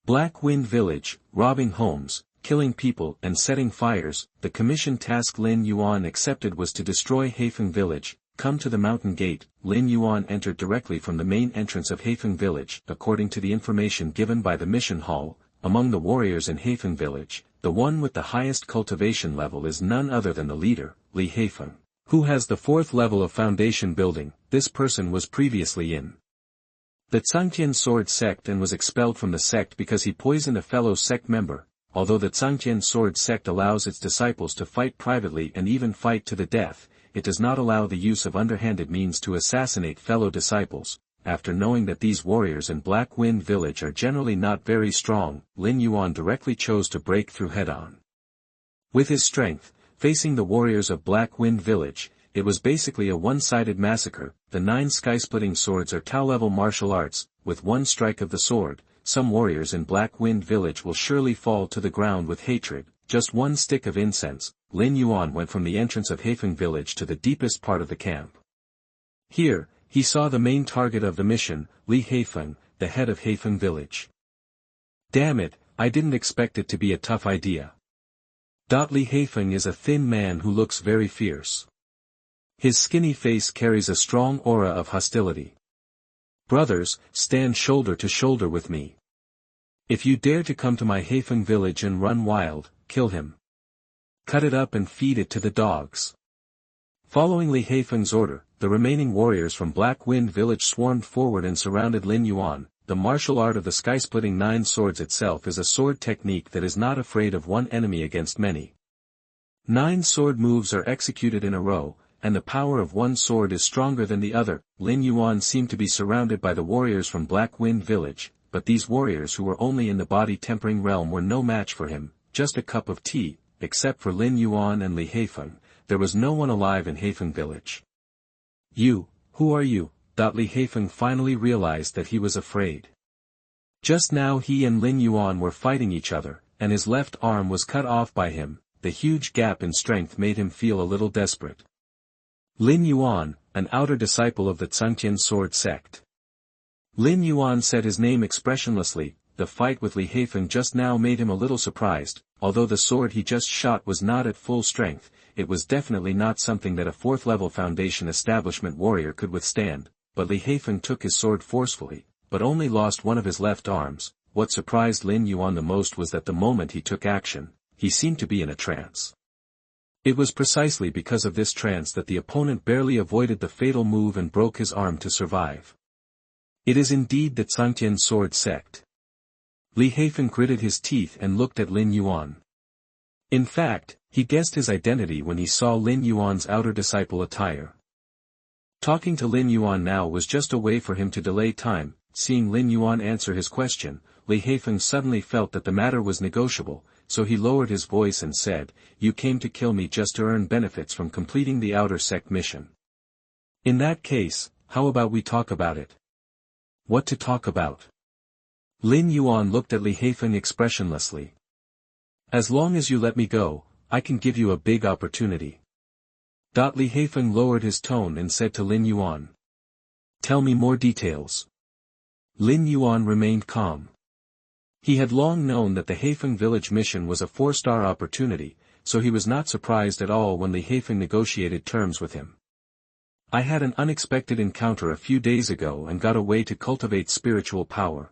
Black Wind Village, robbing homes, killing people and setting fires. The commission task Lin Yuan accepted was to destroy Heifeng Village. Come to the mountain gate. Lin Yuan entered directly from the main entrance of Heifeng Village. According to the information given by the mission hall, among the warriors in Heifeng Village, the one with the highest cultivation level is none other than the leader, Li Heifeng, who has the 4th level of foundation building. This person was previously in the Zhangtian Sword Sect and was expelled from the sect because he poisoned a fellow sect member. Although the Zhangtian Sword Sect allows its disciples to fight privately and even fight to the death, it does not allow the use of underhanded means to assassinate fellow disciples. After knowing that these warriors in Black Wind Village are generally not very strong, Lin Yuan directly chose to break through head-on. With his strength, facing the warriors of Black Wind Village, it was basically a one-sided massacre. The 9 sky-splitting swords are Dao-level martial arts. With one strike of the sword, some warriors in Black Wind Village will surely fall to the ground with hatred. Just one stick of incense, Lin Yuan went from the entrance of Heifeng Village to the deepest part of the camp. Here, he saw the main target of the mission, Li Heifeng, the head of Heifeng Village. Damn it, I didn't expect it to be a tough idea. Li Heifeng is a thin man who looks very fierce. His skinny face carries a strong aura of hostility. Brothers, stand shoulder to shoulder with me. If you dare to come to my Heifeng Village and run wild, kill him. Cut it up and feed it to the dogs. Following Li Heifeng's order, the remaining warriors from Black Wind Village swarmed forward and surrounded Lin Yuan. The martial art of the sky-splitting 9 swords itself is a sword technique that is not afraid of one enemy against many. 9 sword moves are executed in a row, and the power of one sword is stronger than the other. Lin Yuan seemed to be surrounded by the warriors from Black Wind Village, but these warriors who were only in the body-tempering realm were no match for him. Just a cup of tea. Except for Lin Yuan and Li Heifeng, there was no one alive in Heifeng Village. You, who are you? Li Heifeng finally realized that he was afraid. Just now he and Lin Yuan were fighting each other, and his left arm was cut off by him. The huge gap in strength made him feel a little desperate. Lin Yuan, an outer disciple of the Zhangtian Sword Sect. Lin Yuan said his name expressionlessly. The fight with Li Heifeng just now made him a little surprised. Although the sword he just shot was not at full strength, it was definitely not something that a 4th level foundation establishment warrior could withstand. But Li Heifeng took his sword forcefully, but only lost one of his left arms. What surprised Lin Yuan the most was that the moment he took action, he seemed to be in a trance. It was precisely because of this trance that the opponent barely avoided the fatal move and broke his arm to survive. It is indeed the Zhangtian Sword Sect. Li Heifeng gritted his teeth and looked at Lin Yuan. In fact, he guessed his identity when he saw Lin Yuan's outer disciple attire. Talking to Lin Yuan now was just a way for him to delay time. Seeing Lin Yuan answer his question, Li Heifeng suddenly felt that the matter was negotiable, so he lowered his voice and said, "You came to kill me just to earn benefits from completing the outer sect mission. In that case, how about we talk about it?" What to talk about? Lin Yuan looked at Li Heifeng expressionlessly. "As long as you let me go, I can give you a big opportunity." Li Heifeng lowered his tone and said to Lin Yuan, "Tell me more details." Lin Yuan remained calm. He had long known that the Heifeng village mission was a 4-star opportunity, so he was not surprised at all when Li Heifeng negotiated terms with him. "I had an unexpected encounter a few days ago and got a way to cultivate spiritual power."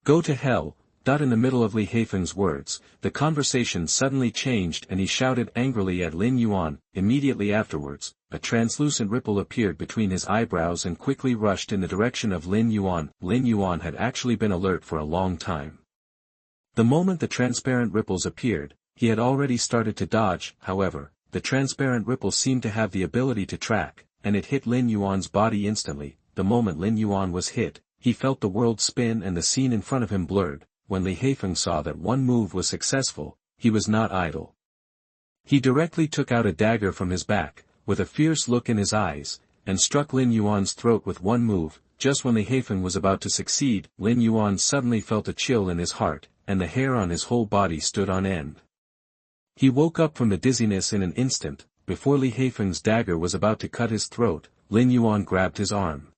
"Go to hell." In the middle of Li Heifeng's words, the conversation suddenly changed and he shouted angrily at Lin Yuan. Immediately afterwards, a translucent ripple appeared between his eyebrows and quickly rushed in the direction of Lin Yuan. Lin Yuan had actually been alert for a long time. The moment the transparent ripples appeared, he had already started to dodge. However, the transparent ripple seemed to have the ability to track, and it hit Lin Yuan's body instantly. The moment Lin Yuan was hit, he felt the world spin and the scene in front of him blurred. When Li Heifeng saw that one move was successful, he was not idle. He directly took out a dagger from his back, with a fierce look in his eyes, and struck Lin Yuan's throat with one move. Just when Li Haifeng was about to succeed, Lin Yuan suddenly felt a chill in his heart, and the hair on his whole body stood on end. He woke up from the dizziness in an instant. Before Li Haifeng's dagger was about to cut his throat, Lin Yuan grabbed his arm.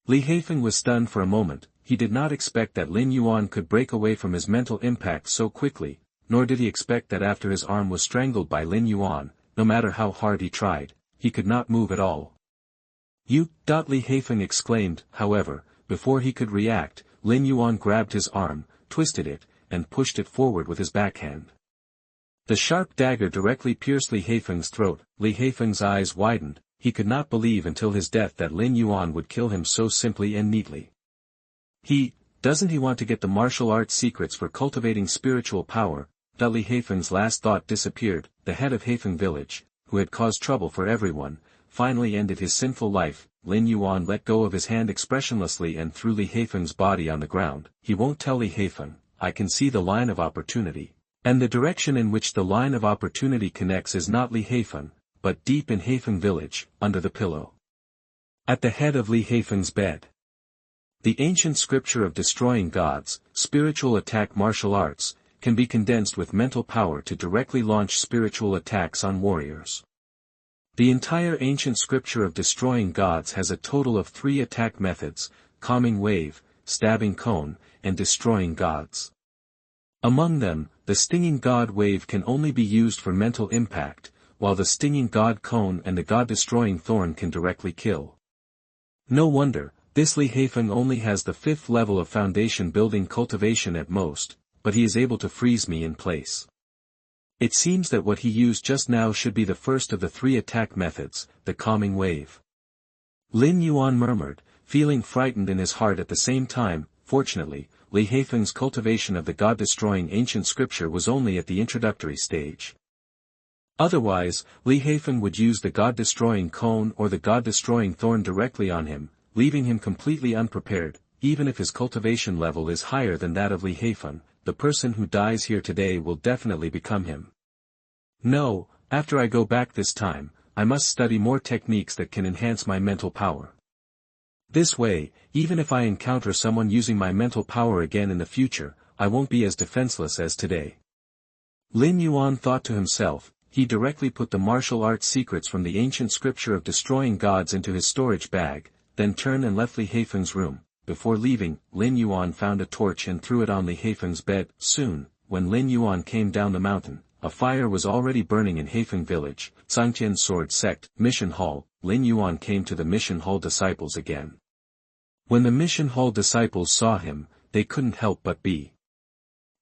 Li Haifeng was stunned for a moment. He did not expect that Lin Yuan could break away from his mental impact so quickly, nor did he expect that after his arm was strangled by Lin Yuan, no matter how hard he tried, he could not move at all. Li Haifeng exclaimed. However, before he could react, Lin Yuan grabbed his arm, twisted it, and pushed it forward with his backhand. The sharp dagger directly pierced Li Haifeng's throat. Li Haifeng's eyes widened. He could not believe until his death that Lin Yuan would kill him so simply and neatly. Doesn't he want to get the martial arts secrets for cultivating spiritual power? Li Haifeng's last thought disappeared. The head of Haifeng village, who had caused trouble for everyone, finally ended his sinful life. Lin Yuan let go of his hand expressionlessly and threw Li Haifeng's body on the ground. He won't tell Li Haifeng. I can see the line of opportunity. And the direction in which the line of opportunity connects is not Li Haifeng, but deep in Haifeng village, under the pillow. At the head of Li Haifeng's bed. The ancient scripture of destroying gods, spiritual attack martial arts, can be condensed with mental power to directly launch spiritual attacks on warriors. The entire ancient scripture of destroying gods has a total of 3 attack methods: calming wave, stabbing cone, and destroying gods. Among them, the stinging god wave can only be used for mental impact, while the stinging god cone and the god-destroying thorn can directly kill. No wonder, this Li Haifeng only has the 5th level of foundation building cultivation at most, but he is able to freeze me in place. It seems that what he used just now should be the first of the 3 attack methods, the calming wave. Lin Yuan murmured, feeling frightened in his heart at the same time. Fortunately, Li Haifeng's cultivation of the god-destroying ancient scripture was only at the introductory stage. Otherwise, Li Haifeng would use the god-destroying cone or the god-destroying thorn directly on him, leaving him completely unprepared. Even if his cultivation level is higher than that of Li Haifeng, the person who dies here today will definitely become him. No, after I go back this time, I must study more techniques that can enhance my mental power. This way, even if I encounter someone using my mental power again in the future, I won't be as defenseless as today. Lin Yuan thought to himself. He directly put the martial arts secrets from the ancient scripture of destroying gods into his storage bag, then turned and left Li Haifeng's room. Before leaving, Lin Yuan found a torch and threw it on Li Haifeng's bed. Soon, when Lin Yuan came down the mountain, a fire was already burning in Haifeng village. Zhangjian Sword Sect, Mission Hall. Lin Yuan came to the Mission Hall disciples again. When the Mission Hall disciples saw him, they couldn't help but be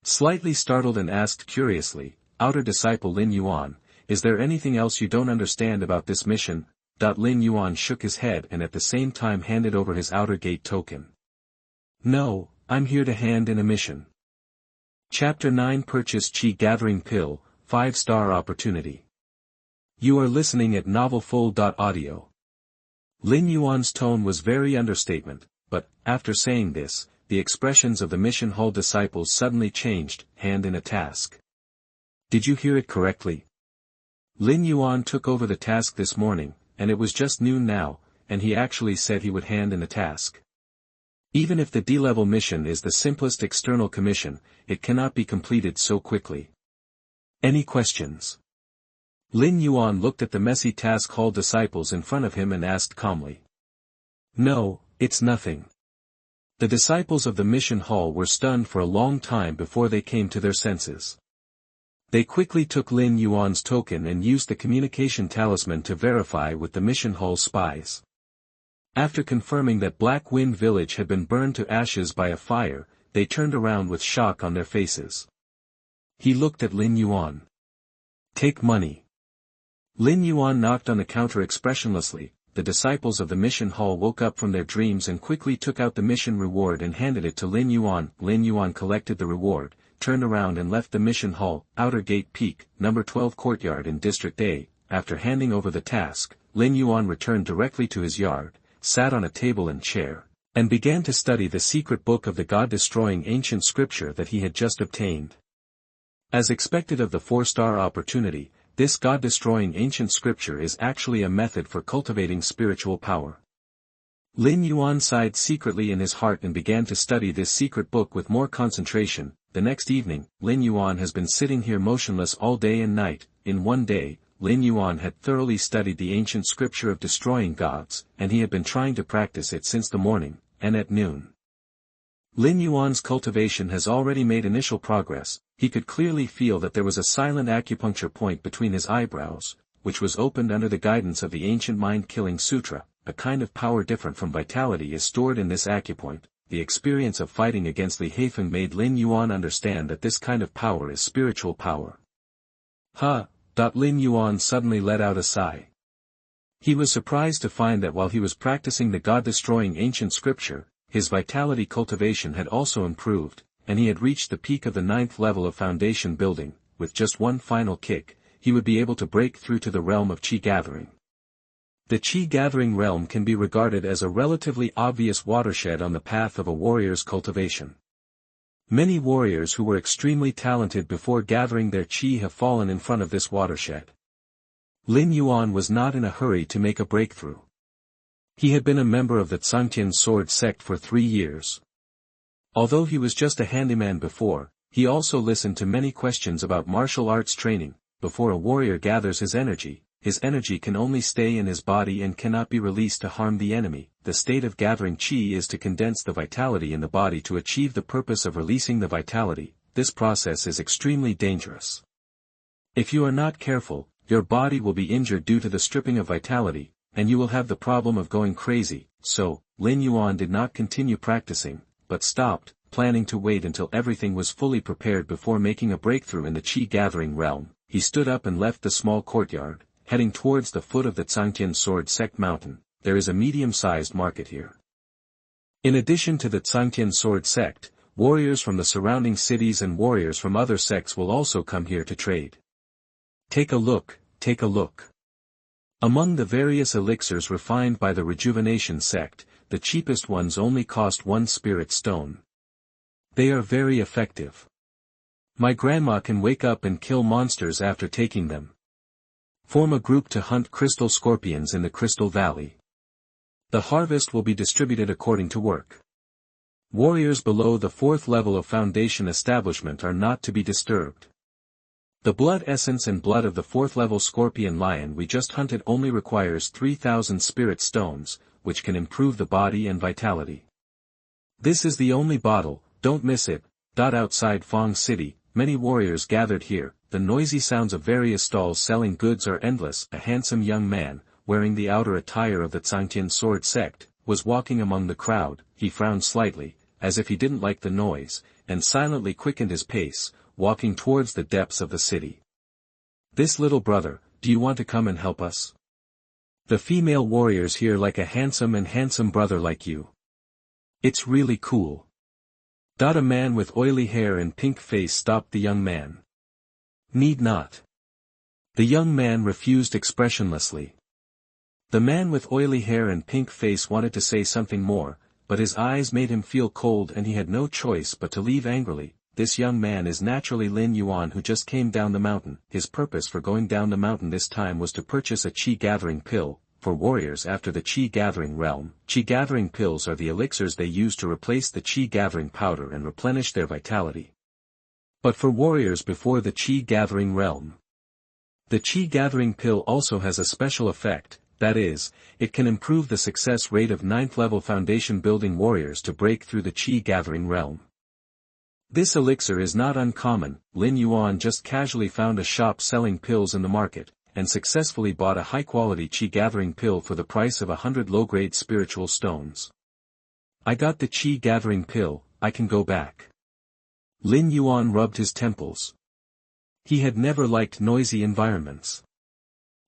slightly startled and asked curiously, "Outer disciple Lin Yuan, is there anything else you don't understand about this mission?" Lin Yuan shook his head and at the same time handed over his outer gate token. "No, I'm here to hand in a mission." Chapter 9 Purchase Chi Gathering Pill, 5-star opportunity. You are listening at NovelFull.audio. Lin Yuan's tone was very understatement, but, after saying this, the expressions of the Mission Hall disciples suddenly changed. Hand in a task. Did you hear it correctly? Lin Yuan took over the task this morning, and it was just noon now, and he actually said he would hand in a task. Even if the D-level mission is the simplest external commission, it cannot be completed so quickly. Any questions? Lin Yuan looked at the messy task hall disciples in front of him and asked calmly. No, it's nothing. The disciples of the mission hall were stunned for a long time before they came to their senses. They quickly took Lin Yuan's token and used the communication talisman to verify with the mission hall spies. After confirming that Black Wind Village had been burned to ashes by a fire, they turned around with shock on their faces. He looked at Lin Yuan. Take money. Lin Yuan knocked on the counter expressionlessly. The disciples of the mission hall woke up from their dreams and quickly took out the mission reward and handed it to Lin Yuan. Lin Yuan collected the reward, turned around and left the mission hall. Outer Gate Peak, number 12 courtyard in District A. After handing over the task, Lin Yuan returned directly to his yard, sat on a table and chair, and began to study the secret book of the god-destroying ancient scripture that he had just obtained. As expected of the 4-star opportunity, this god-destroying ancient scripture is actually a method for cultivating spiritual power. Lin Yuan sighed secretly in his heart and began to study this secret book with more concentration. The next evening, Lin Yuan has been sitting here motionless all day and night. In one day, Lin Yuan had thoroughly studied the ancient scripture of destroying gods, and he had been trying to practice it since the morning, and at noon. Lin Yuan's cultivation has already made initial progress. He could clearly feel that there was a silent acupuncture point between his eyebrows, which was opened under the guidance of the ancient mind-killing sutra. A kind of power different from vitality is stored in this acupoint. The experience of fighting against Li Haifeng made Lin Yuan understand that this kind of power is spiritual power. Lin Yuan suddenly let out a sigh. He was surprised to find that while he was practicing the god-destroying ancient scripture, his vitality cultivation had also improved, and he had reached the peak of the 9th level of foundation building. With just one final kick, he would be able to break through to the realm of qi gathering. The qi gathering realm can be regarded as a relatively obvious watershed on the path of a warrior's cultivation. Many warriors who were extremely talented before gathering their qi have fallen in front of this watershed. Lin Yuan was not in a hurry to make a breakthrough. He had been a member of the Zhangtian sword sect for 3 years. Although he was just a handyman before, he also listened to many questions about martial arts training. Before a warrior gathers his energy can only stay in his body and cannot be released to harm the enemy. The state of gathering qi is to condense the vitality in the body to achieve the purpose of releasing the vitality. This process is extremely dangerous. If you are not careful, your body will be injured due to the stripping of vitality, and you will have the problem of going crazy. So, Lin Yuan did not continue practicing, but stopped, planning to wait until everything was fully prepared before making a breakthrough in the qi gathering realm. He stood up and left the small courtyard, heading towards the foot of the Zhangtian sword sect mountain. There is a medium-sized market here. In addition to the Zhangtian sword sect, warriors from the surrounding cities and warriors from other sects will also come here to trade. Take a look. Among the various elixirs refined by the rejuvenation sect, the cheapest ones only cost 1 spirit stone. They are very effective. My grandma can wake up and kill monsters after taking them. Form a group to hunt crystal scorpions in the Crystal Valley. The harvest will be distributed according to work. Warriors below the 4th level of foundation establishment are not to be disturbed. The blood essence and blood of the 4th level scorpion lion we just hunted only requires 3,000 spirit stones, which can improve the body and vitality. This is the only bottle, don't miss it. Outside Fong City, many warriors gathered here. The noisy sounds of various stalls selling goods are endless. A handsome young man, wearing the outer attire of the Zhangtian sword sect, was walking among the crowd. He frowned slightly, as if he didn't like the noise, and silently quickened his pace, walking towards the depths of the city. This little brother, do you want to come and help us? The female warriors here like a handsome brother like you. It's really cool. A man with oily hair and pink face stopped the young man. Need not. The young man refused expressionlessly. The man with oily hair and pink face wanted to say something more, but his eyes made him feel cold and he had no choice but to leave angrily. This young man is naturally Lin Yuan who just came down the mountain. His purpose for going down the mountain this time was to purchase a qi gathering pill. For warriors after the qi gathering realm, qi gathering pills are the elixirs they use to replace the qi gathering powder and replenish their vitality. But for warriors before the qi gathering realm, the qi gathering pill also has a special effect, that is, it can improve the success rate of 9th level foundation building warriors to break through the qi gathering realm. This elixir is not uncommon. Lin Yuan just casually found a shop selling pills in the market, and successfully bought a high-quality qi gathering pill for the price of 100 low-grade spiritual stones. I got the qi gathering pill, I can go back. Lin Yuan rubbed his temples. He had never liked noisy environments.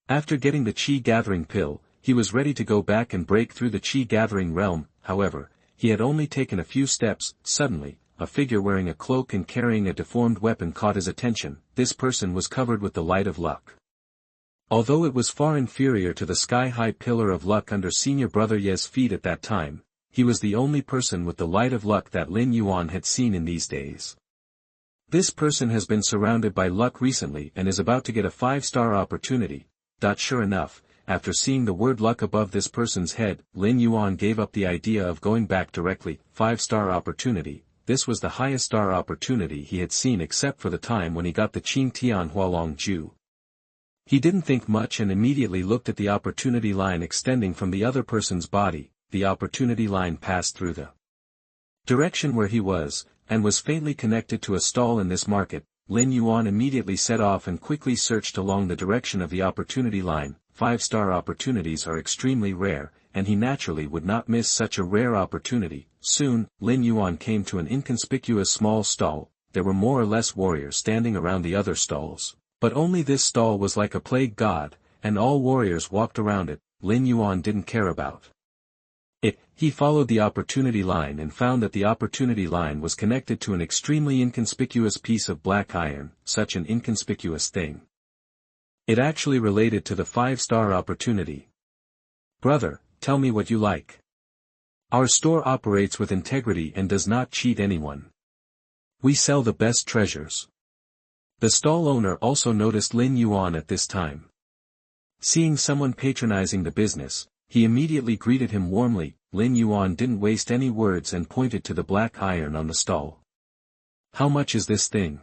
After getting the qi gathering pill, he was ready to go back and break through the qi gathering realm. However, he had only taken a few steps. Suddenly, a figure wearing a cloak and carrying a deformed weapon caught his attention. This person was covered with the light of luck. Although it was far inferior to the sky-high pillar of luck under senior brother Ye's feet at that time, he was the only person with the light of luck that Lin Yuan had seen in these days. This person has been surrounded by luck recently and is about to get a 5-star opportunity. Sure enough, after seeing the word luck above this person's head, Lin Yuan gave up the idea of going back directly. 5-star opportunity. This was the highest star opportunity he had seen except for the time when he got the Qing Tian Hualong Ju. He didn't think much and immediately looked at the opportunity line extending from the other person's body. The opportunity line passed through the direction where he was, and was faintly connected to a stall in this market. Lin Yuan immediately set off and quickly searched along the direction of the opportunity line. 5-star opportunities are extremely rare, and he naturally would not miss such a rare opportunity. Soon, Lin Yuan came to an inconspicuous small stall. There were more or less warriors standing around the other stalls, but only this stall was like a plague god, and all warriors walked around it. Lin Yuan didn't care about it. He followed the opportunity line and found that the opportunity line was connected to an extremely inconspicuous piece of black iron. Such an inconspicuous thing. It actually related to the 5-star opportunity. Brother, tell me what you like. Our store operates with integrity and does not cheat anyone. We sell the best treasures. The stall owner also noticed Lin Yuan at this time. Seeing someone patronizing the business, he immediately greeted him warmly. Lin Yuan didn't waste any words and pointed to the black iron on the stall. How much is this thing?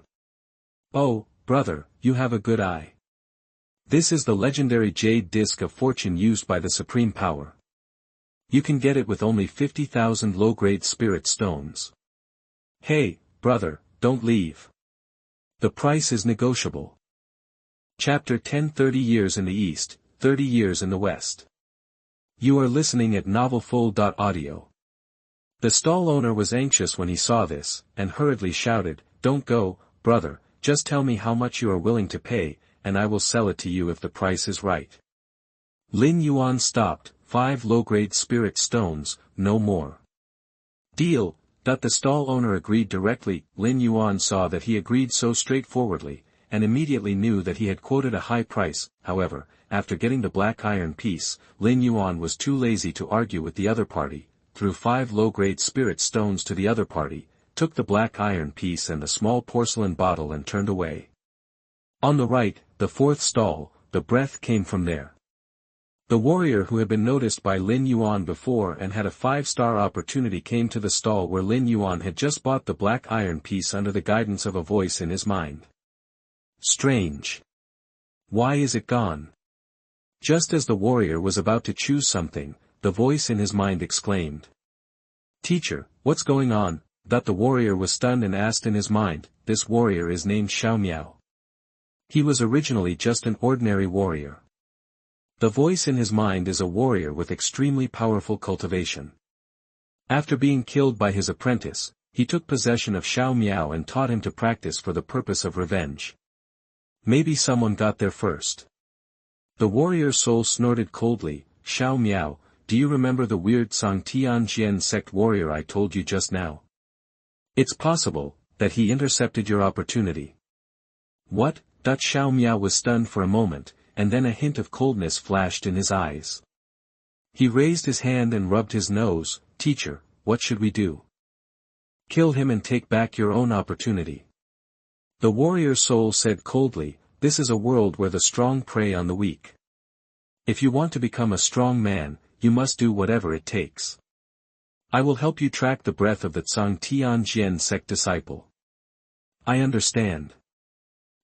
Oh, brother, you have a good eye. This is the legendary jade disc of fortune used by the supreme power. You can get it with only 50,000 low-grade spirit stones. Hey, brother, don't leave. The price is negotiable. Chapter 10. 30 years in the East, 30 years in the West. You are listening at NovelFull.audio. The stall owner was anxious when he saw this, and hurriedly shouted, "Don't go, brother, just tell me how much you are willing to pay, and I will sell it to you if the price is right." Lin Yuan stopped. 5 low-grade spirit stones, no more. Deal. The stall owner agreed directly. Lin Yuan saw that he agreed so straightforwardly, and immediately knew that he had quoted a high price. However, after getting the black iron piece, Lin Yuan was too lazy to argue with the other party, threw 5 low-grade spirit stones to the other party, took the black iron piece and the small porcelain bottle and turned away. On the right, the 4th stall, the breath came from there. The warrior who had been noticed by Lin Yuan before and had a 5-star opportunity came to the stall where Lin Yuan had just bought the black iron piece under the guidance of a voice in his mind. Strange. Why is it gone? Just as the warrior was about to choose something, the voice in his mind exclaimed. Teacher, what's going on? The warrior was stunned and asked in his mind. This warrior is named Xiao Miao. He was originally just an ordinary warrior. The voice in his mind is a warrior with extremely powerful cultivation. After being killed by his apprentice, he took possession of Xiao Miao and taught him to practice for the purpose of revenge. Maybe someone got there first. The warrior's soul snorted coldly. Xiao Miao, do you remember the weird Tianjian sect warrior I told you just now? It's possible that he intercepted your opportunity. What? Xiao Miao was stunned for a moment, and then a hint of coldness flashed in his eyes. He raised his hand and rubbed his nose. Teacher, what should we do? Kill him and take back your own opportunity. The warrior's soul said coldly, this is a world where the strong prey on the weak. If you want to become a strong man, you must do whatever it takes. I will help you track the breath of the Tianjian sect disciple. I understand.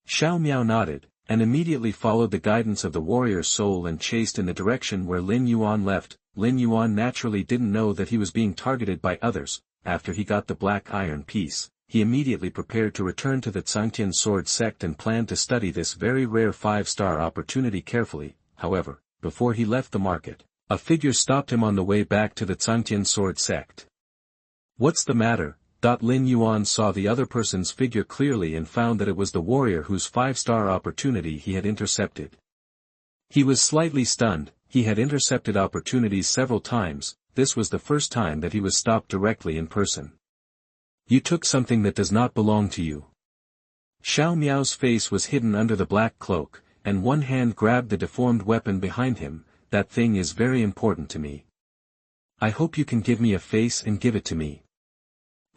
Xiao Miao nodded, and immediately followed the guidance of the warrior's soul and chased in the direction where Lin Yuan left. Lin Yuan naturally didn't know that he was being targeted by others. After he got the black iron piece, he immediately prepared to return to the Zhangtian sword sect and planned to study this very rare 5-star opportunity carefully. However, before he left the market, a figure stopped him on the way back to the Zhangtian sword sect. What's the matter? Lin Yuan saw the other person's figure clearly and found that it was the warrior whose 5-star opportunity he had intercepted. He was slightly stunned. He had intercepted opportunities several times. This was the first time that he was stopped directly in person. You took something that does not belong to you. Xiao Miao's face was hidden under the black cloak, and one hand grabbed the deformed weapon behind him. That thing is very important to me. I hope you can give me a face and give it to me.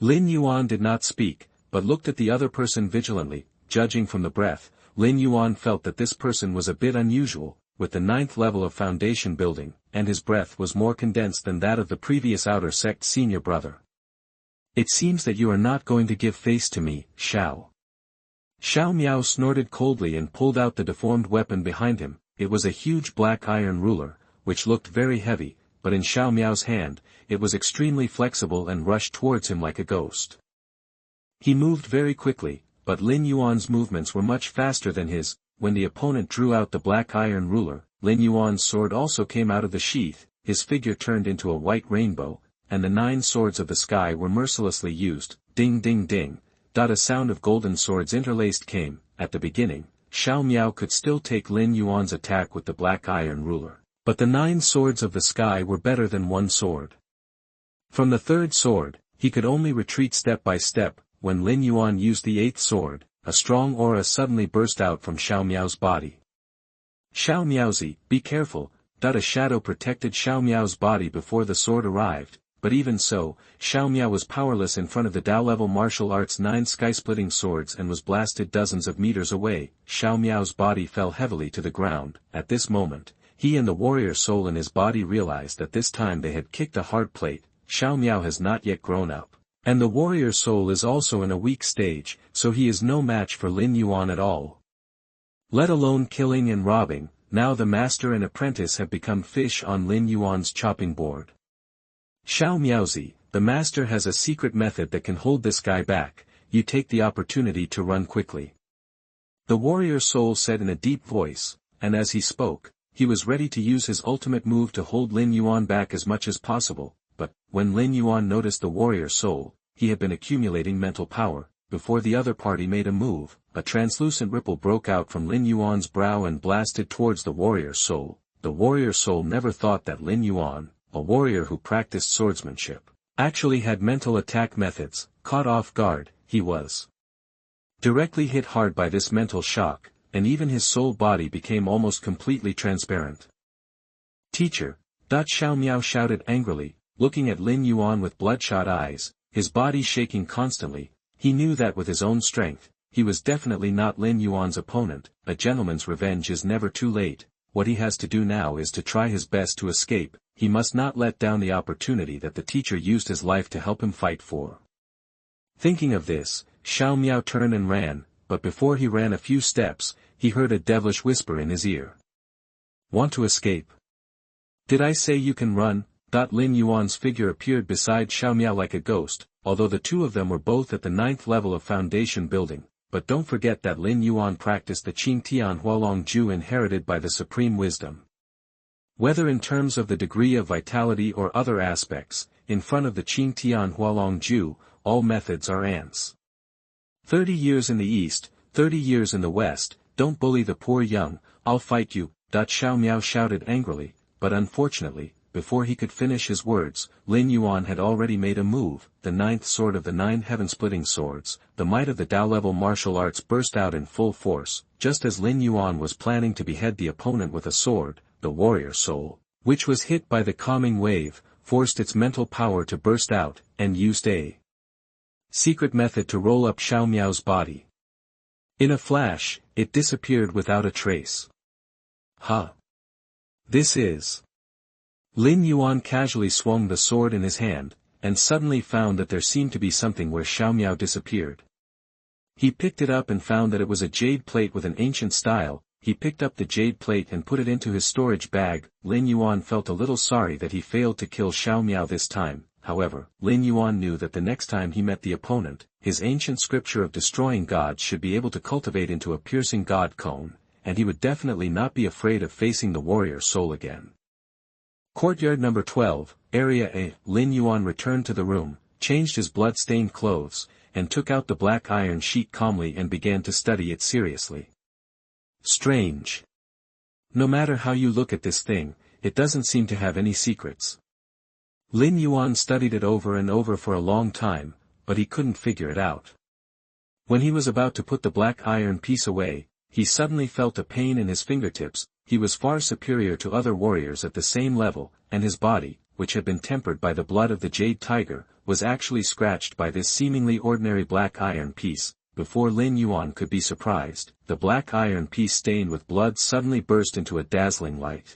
Lin Yuan did not speak, but looked at the other person vigilantly. Judging from the breath, Lin Yuan felt that this person was a bit unusual, with the 9th level of foundation building, and his breath was more condensed than that of the previous Outer Sect senior brother. It seems that you are not going to give face to me, Xiao. Xiao Miao snorted coldly and pulled out the deformed weapon behind him. It was a huge black iron ruler, which looked very heavy, but in Xiao Miao's hand, it was extremely flexible and rushed towards him like a ghost. He moved very quickly, but Lin Yuan's movements were much faster than his. When the opponent drew out the black iron ruler, Lin Yuan's sword also came out of the sheath, his figure turned into a white rainbow, and the 9 swords of the sky were mercilessly used. Ding ding ding. A sound of golden swords interlaced came. At the beginning, Xiao Miao could still take Lin Yuan's attack with the black iron ruler, but the 9 swords of the sky were better than one sword. From the 3rd sword, he could only retreat step by step. When Lin Yuan used the 8th sword, a strong aura suddenly burst out from Xiao Miao's body. Xiao Miaozi, be careful. A shadow protected Xiao Miao's body before the sword arrived, but even so, Xiao Miao was powerless in front of the Dao-level martial arts 9 sky-splitting swords and was blasted dozens of meters away. Xiao Miao's body fell heavily to the ground. At this moment, he and the warrior soul in his body realized that this time they had kicked a hard plate. Xiao Miao has not yet grown up, and the warrior soul is also in a weak stage, so he is no match for Lin Yuan at all. Let alone killing and robbing, now the master and apprentice have become fish on Lin Yuan's chopping board. Xiao Miaozi, the master has a secret method that can hold this guy back. You take the opportunity to run quickly. The warrior soul said in a deep voice, and as he spoke, he was ready to use his ultimate move to hold Lin Yuan back as much as possible. But, when Lin Yuan noticed the warrior soul, he had been accumulating mental power. Before the other party made a move, a translucent ripple broke out from Lin Yuan's brow and blasted towards the warrior soul. The warrior soul never thought that Lin Yuan, a warrior who practiced swordsmanship, actually had mental attack methods. Caught off guard, he was directly hit hard by this mental shock, and even his soul body became almost completely transparent. Teacher, Xiao Miao shouted angrily, looking at Lin Yuan with bloodshot eyes, his body shaking constantly. He knew that with his own strength, he was definitely not Lin Yuan's opponent. A gentleman's revenge is never too late. What he has to do now is to try his best to escape. He must not let down the opportunity that the teacher used his life to help him fight for. Thinking of this, Xiao Miao turned and ran, but before he ran a few steps, he heard a devilish whisper in his ear. Want to escape? Did I say you can run? Lin Yuan's figure appeared beside Xiao Miao like a ghost, although the two of them were both at the 9th level of foundation building. But don't forget that Lin Yuan practiced the Qing Tian Hualong Ju inherited by the Supreme Wisdom. Whether in terms of the degree of vitality or other aspects, in front of the Qing Tian Hualong Ju, all methods are ants. 30 years in the east, 30 years in the west, don't bully the poor young, I'll fight you. Xiao Miao shouted angrily, but unfortunately, before he could finish his words, Lin Yuan had already made a move. The 9th sword of the 9 heaven-splitting swords, the might of the Dao-level martial arts burst out in full force. Just as Lin Yuan was planning to behead the opponent with a sword, the warrior soul, which was hit by the calming wave, forced its mental power to burst out, and used a secret method to roll up Xiao Miao's body. In a flash, it disappeared without a trace. This is... Lin Yuan casually swung the sword in his hand, and suddenly found that there seemed to be something where Xiao Miao disappeared. He picked it up and found that it was a jade plate with an ancient style. He picked up the jade plate and put it into his storage bag. Lin Yuan felt a little sorry that he failed to kill Xiao Miao this time. However, Lin Yuan knew that the next time he met the opponent, his ancient scripture of destroying gods should be able to cultivate into a piercing god cone, and he would definitely not be afraid of facing the warrior soul again. Courtyard number 12, Area A. Lin Yuan returned to the room, changed his blood-stained clothes, and took out the black iron sheet calmly and began to study it seriously. Strange. No matter how you look at this thing, it doesn't seem to have any secrets. Lin Yuan studied it over and over for a long time, but he couldn't figure it out. When he was about to put the black iron piece away, he suddenly felt a pain in his fingertips. He was far superior to other warriors at the same level, and his body, which had been tempered by the blood of the jade tiger, was actually scratched by this seemingly ordinary black iron piece. Before Lin Yuan could be surprised, the black iron piece stained with blood suddenly burst into a dazzling light.